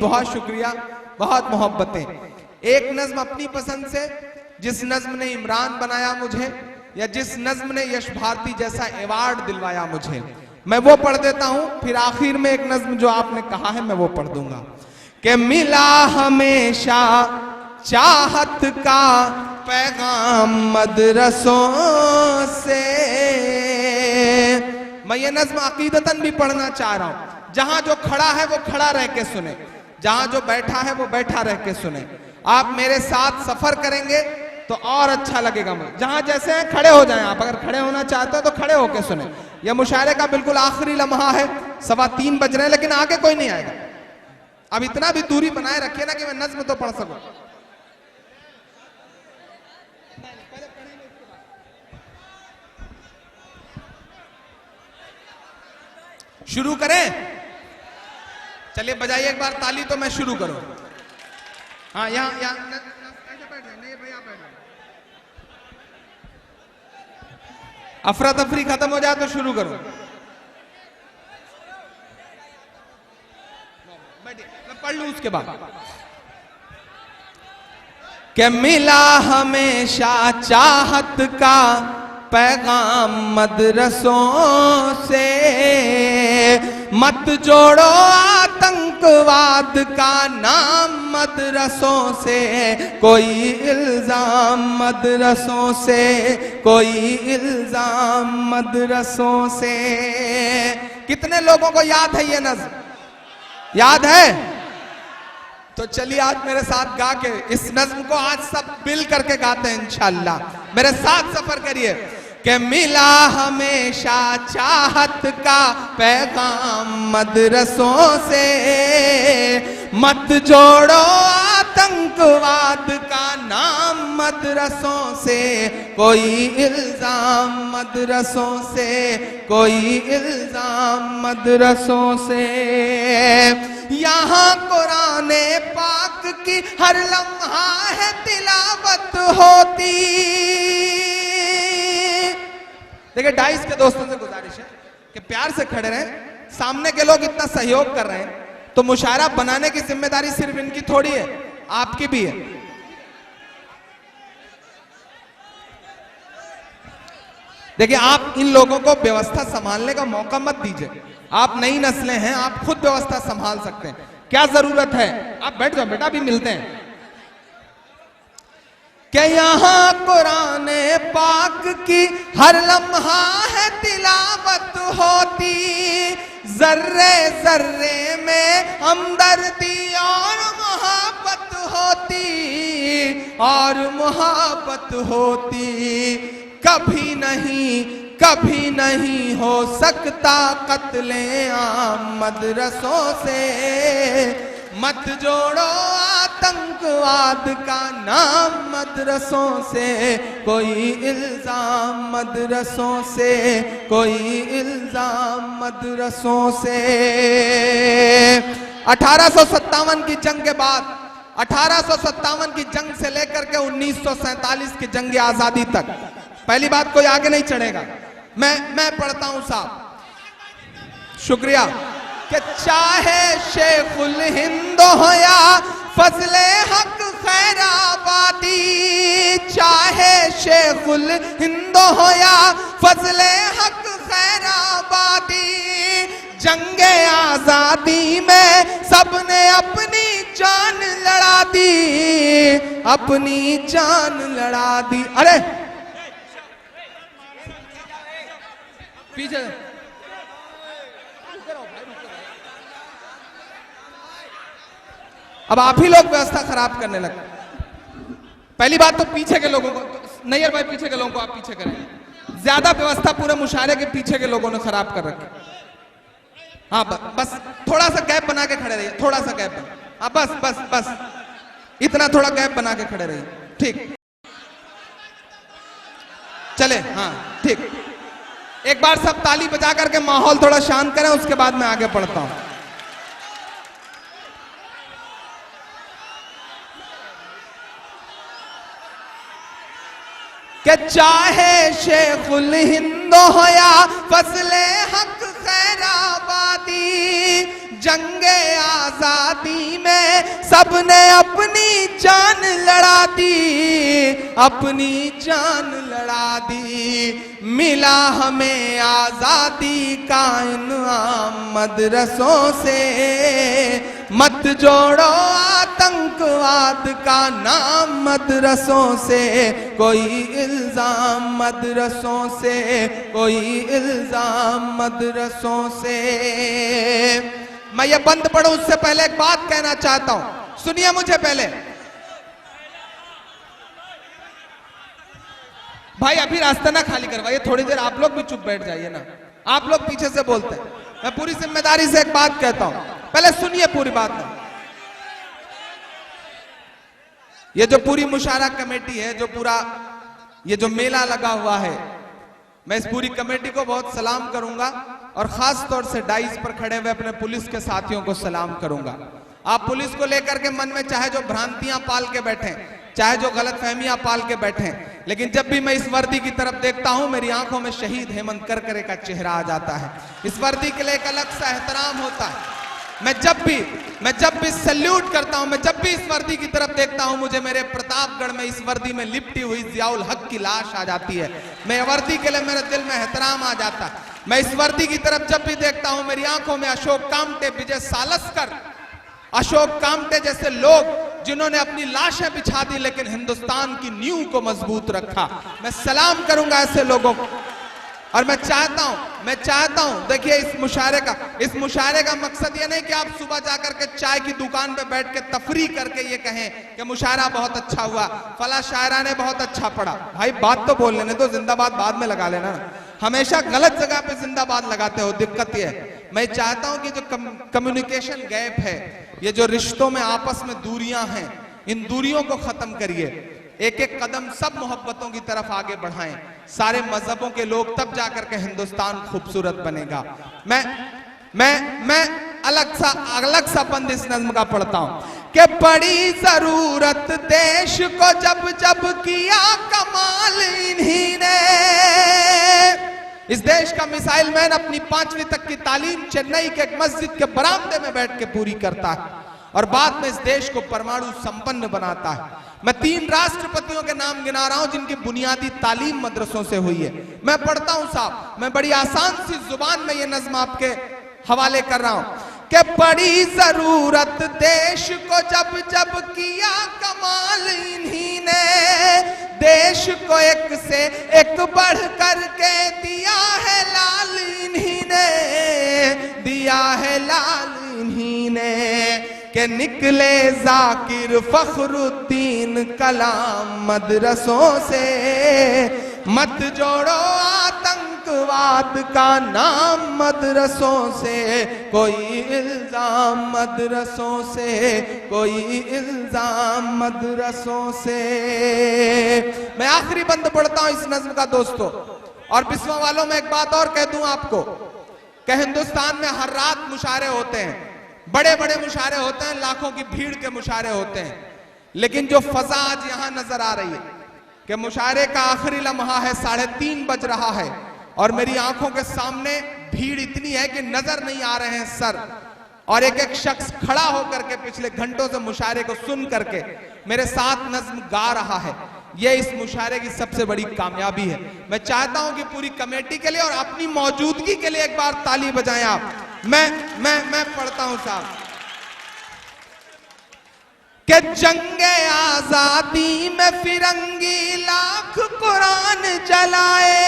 बहुत शुक्रिया, बहुत मोहब्बतें। एक नज्म अपनी पसंद से, जिस नज्म ने इमरान बनाया मुझे, या जिस नज्म ने यश भारती जैसा अवार्ड दिलवाया मुझे, मैं वो पढ़ देता हूं। फिर आखिर में एक नज्म जो आपने कहा है मैं वो पढ़ दूंगा कि मिला हमेशा चाहत का पैगाम मदरसों से। मैं ये नज्म अकीदतन भी पढ़ना चाह रहा हूं। जहां जो खड़ा है वो खड़ा रह के सुने, जहां जो बैठा है वो बैठा रह के सुने। आप मेरे साथ सफर करेंगे तो और अच्छा लगेगा। मुझे जहां जैसे हैं खड़े हो जाएं। आप अगर खड़े होना चाहते हो तो खड़े होके सुने। यह मुशायरे का बिल्कुल आखिरी लम्हा है, 3:15 बज रहे हैं, लेकिन आगे कोई नहीं आएगा। अब इतना भी दूरी बनाए रखिए ना कि मैं नज्म तो पढ़ सकूं। शुरू करें? चलिए बजाइए एक बार ताली तो मैं शुरू करूं। हाँ यहाँ अफरा तफरी खत्म हो जाए तो शुरू करो। बैठिए, मैं पढ़ लूं उसके बाद। कि मिला हमेशा चाहत का पैगाम मदरसों से, मत जोड़ो आतंकवाद का नाम मदरसों से, कोई इल्जाम मदरसों से, कोई इल्जाम मदरसों से। कितने लोगों को याद है ये नज़्म? याद है? तो चलिए आज मेरे साथ गा के इस नज़्म को आज सब मिल करके गाते हैं इंशाअल्लाह। मेरे साथ सफर करिए। कि मिला हमेशा चाहत का पैगाम मदरसों से, मत जोड़ो आतंकवाद का नाम मदरसों से, कोई इल्जाम मदरसों से, कोई इल्जाम मदरसों से। यहाँ कुराने पाक की हर लम्हा है तिलावत होती। देखिए डाइस के दोस्तों से गुजारिश है कि प्यार से खड़े रहें। सामने के लोग इतना सहयोग कर रहे हैं तो मुशायरा बनाने की जिम्मेदारी सिर्फ इनकी थोड़ी है, आपकी भी है। देखिए आप इन लोगों को व्यवस्था संभालने का मौका मत दीजिए। आप नई नस्लें हैं, आप खुद व्यवस्था संभाल सकते हैं। क्या जरूरत है? आप बैठ जाओ बेटा, अभी मिलते हैं। कि यहाँ कुराने पाक की हर लम्हा है तिलावत होती, जर्रे जर्रे में हमदर्दी और मोहब्बत होती, और मोहब्बत होती। कभी नहीं हो सकता कत्ले आम मदरसों से, मत जोड़ो आतंकवाद का नाम मदरसों से, कोई इल्जाम मदरसों से, कोई इल्जाम मदरसों से। 1857 की जंग के बाद, 1857 की जंग से लेकर के 1947 की जंग आजादी तक, पहली बात कोई आगे नहीं चढ़ेगा, मैं पढ़ता हूं साहब, शुक्रिया। कि चाहे शेखुल हिंद हो या फजले हक खैराबादी, चाहे शेखुल हिंद हो या फजले हक खैराबादी, जंगे आजादी में सबने अपनी जान लड़ा दी, अपनी जान लड़ा दी। अरे पीछे अब आप ही लोग व्यवस्था खराब करने लगे। पहली बात तो पीछे के लोगों को, नैयर भाई पीछे के लोगों को आप पीछे करें। ज्यादा व्यवस्था पूरे मुशायरे के पीछे के लोगों ने खराब कर रखी। हाँ बस थोड़ा सा गैप बना के खड़े रहिए, थोड़ा सा गैप। हाँ बस इतना थोड़ा गैप बना के खड़े रहिए, ठीक चले। हाँ ठीक, एक बार सब ताली बजा करके माहौल थोड़ा शांत करें, उसके बाद मैं आगे पढ़ता हूं। कि चाहे शेखुल हिंद हो या फजले हक खैराबादी, जंगे आजादी में सबने अपनी जान लड़ा दी, अपनी जान लड़ा दी। मिला हमें आजादी का इनाम मदरसों से, मत जोड़ो आतंकवाद का नाम मदरसों से, कोई इल्जाम मदरसों से, कोई इल्जाम मदरसों से। मैं ये बंद पढ़ूं उससे पहले एक बात कहना चाहता हूं, सुनिए मुझे पहले। भाई अभी रास्ता ना खाली करवाइए, थोड़ी देर आप लोग भी चुप बैठ जाइए ना, आप लोग पीछे से बोलते हैं। मैं पूरी जिम्मेदारी से एक बात कहता हूं, पहले सुनिए पूरी बात ना। ये जो पूरी मुशायरा कमेटी है, जो पूरा ये जो मेला लगा हुआ है, मैं इस पूरी कमेटी को बहुत सलाम करूंगा और खास तौर से डाइस पर खड़े हुए अपने पुलिस के साथियों को सलाम करूंगा। आप पुलिस को लेकर के मन में चाहे जो भ्रांतियां पाल के बैठे, चाहे जो गलतफहमियां पाल के बैठे, लेकिन जब भी मैं इस वर्दी की तरफ देखता हूं मेरी आंखों में शहीद हेमंत करकरे का चेहरा आ जाता है। इस वर्दी के लिए एक अलग सा एहतराम होता है। मैं जब भी सैल्यूट करता हूं, मैं जब भी इस वर्दी की तरफ देखता हूं, मुझे मेरे प्रतापगढ़ में इस वर्दी में लिपटी हुई जियाउल हक की लाश आ जाती है। मैं वर्दी के लिए मेरे दिल में एहतराम आ जाता है। मैं इस वर्दी की तरफ जब भी देखता हूं, मेरी आंखों में अशोक कामटे, विजय सालस्कर, अशोक कामटे जैसे लोग जिन्होंने अपनी लाशें बिछा दी लेकिन हिंदुस्तान की नींव को मजबूत रखा। मैं सलाम करूंगा ऐसे लोगों को। और मैं चाहता हूं देखिए इस मुशायरे का मकसद ये नहीं कि आप सुबह जाकर के चाय की दुकान पे बैठ के तफरी करके ये कहें कि मुशायरा बहुत अच्छा हुआ, फला शायरा ने बहुत अच्छा पढ़ा। भाई बात तो बोल लेने दो, जिंदाबाद बाद में लगा लेना। हमेशा गलत जगह पे जिंदाबाद लगाते हो, दिक्कत ये है। मैं चाहता हूं कि जो कम्युनिकेशन गैप है, ये जो रिश्तों में आपस में दूरियां हैं, इन दूरियों को खत्म करिए। एक एक कदम सब मोहब्बतों की तरफ आगे बढ़ाएं। सारे मजहबों के लोग तब जाकर के हिंदुस्तान खूबसूरत बनेगा। मैं अलग सा बंद इस नज्म का पढ़ता हूं कि बड़ी जरूरत देश को जब जब किया कमाल इन्हीं ने। इस देश का मिसाइल मैन अपनी 5वीं तक की तालीम चेन्नई के एक मस्जिद के बरामदे में बैठ के पूरी करता है और बाद में इस देश को परमाणु संपन्न बनाता है। मैं 3 राष्ट्रपतियों के नाम गिना रहा हूं जिनकी बुनियादी तालीम मदरसों से हुई है। मैं पढ़ता हूं साहब, मैं बड़ी आसान सी जुबान में ये नज्म आपके हवाले कर रहा हूं कि बड़ी जरूरत देश को जब जब किया कमाल इन्हीं ने। देश को एक से एक बढ़ करके दिया है लाल इन्हीं ने, दिया है लाल इन्हीं ने। के निकले जाकिर फखरुद्दीन कलाम मदरसों से। मत जोड़ो आतंकवाद का नाम मदरसों से, कोई इल्जाम मदरसों से, कोई इल्जाम मदरसों से। मैं आखिरी बंद पढ़ता हूं इस नज्म का दोस्तों। और बिस्वा वालों में एक बात और कह दूं आपको कि हिंदुस्तान में हर रात मुशायरे होते हैं, बड़े बड़े मुशायरे होते हैं, लाखों की भीड़ के मुशायरे होते हैं। लेकिन जो फजा आज यहां नजर आ रही है कि मुशायरे का आखिरी लम्हा है, 3:30 बज रहा है और मेरी आंखों के सामने भीड़ इतनी है कि नजर नहीं आ रहे हैं सर। और एक एक शख्स खड़ा होकर के पिछले घंटों से मुशायरे को सुन करके मेरे साथ नज्म गा रहा है। यह इस मुशायरे की सबसे बड़ी कामयाबी है। मैं चाहता हूं कि पूरी कमेटी के लिए और अपनी मौजूदगी के लिए एक बार ताली बजाएं आप। मैं पढ़ता हूं साहब कि जंगे आजादी में फिरंगी लाख कुरान जलाए।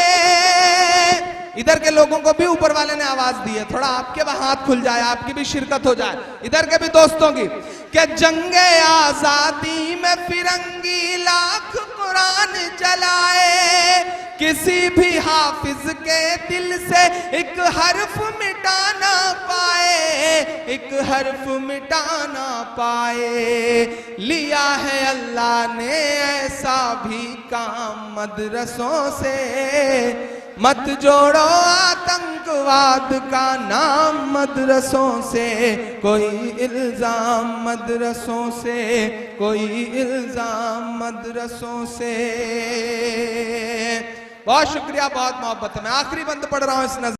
इधर के लोगों को भी ऊपर वाले ने आवाज दी है, थोड़ा आपके वहां हाथ खुल जाए, आपकी भी शिरकत हो जाए, इधर के भी दोस्तों की। कि जंगे आजादी में फिरंगी लाख कुरान जलाए। किसी भी हाफिज के दिल से एक हर्फ मिटा ना पाए, एक हर्फ मिटा ना पाए। लिया है अल्लाह ने ऐसा भी काम मदरसों से। मत जोड़ो आतंकवाद का नाम मदरसों से, कोई इल्जाम मदरसों से, कोई इल्जाम मदरसों से। बहुत शुक्रिया, बहुत मोहब्बत है। मैं आखिरी बंद पढ़ रहा हूं इस नज़्म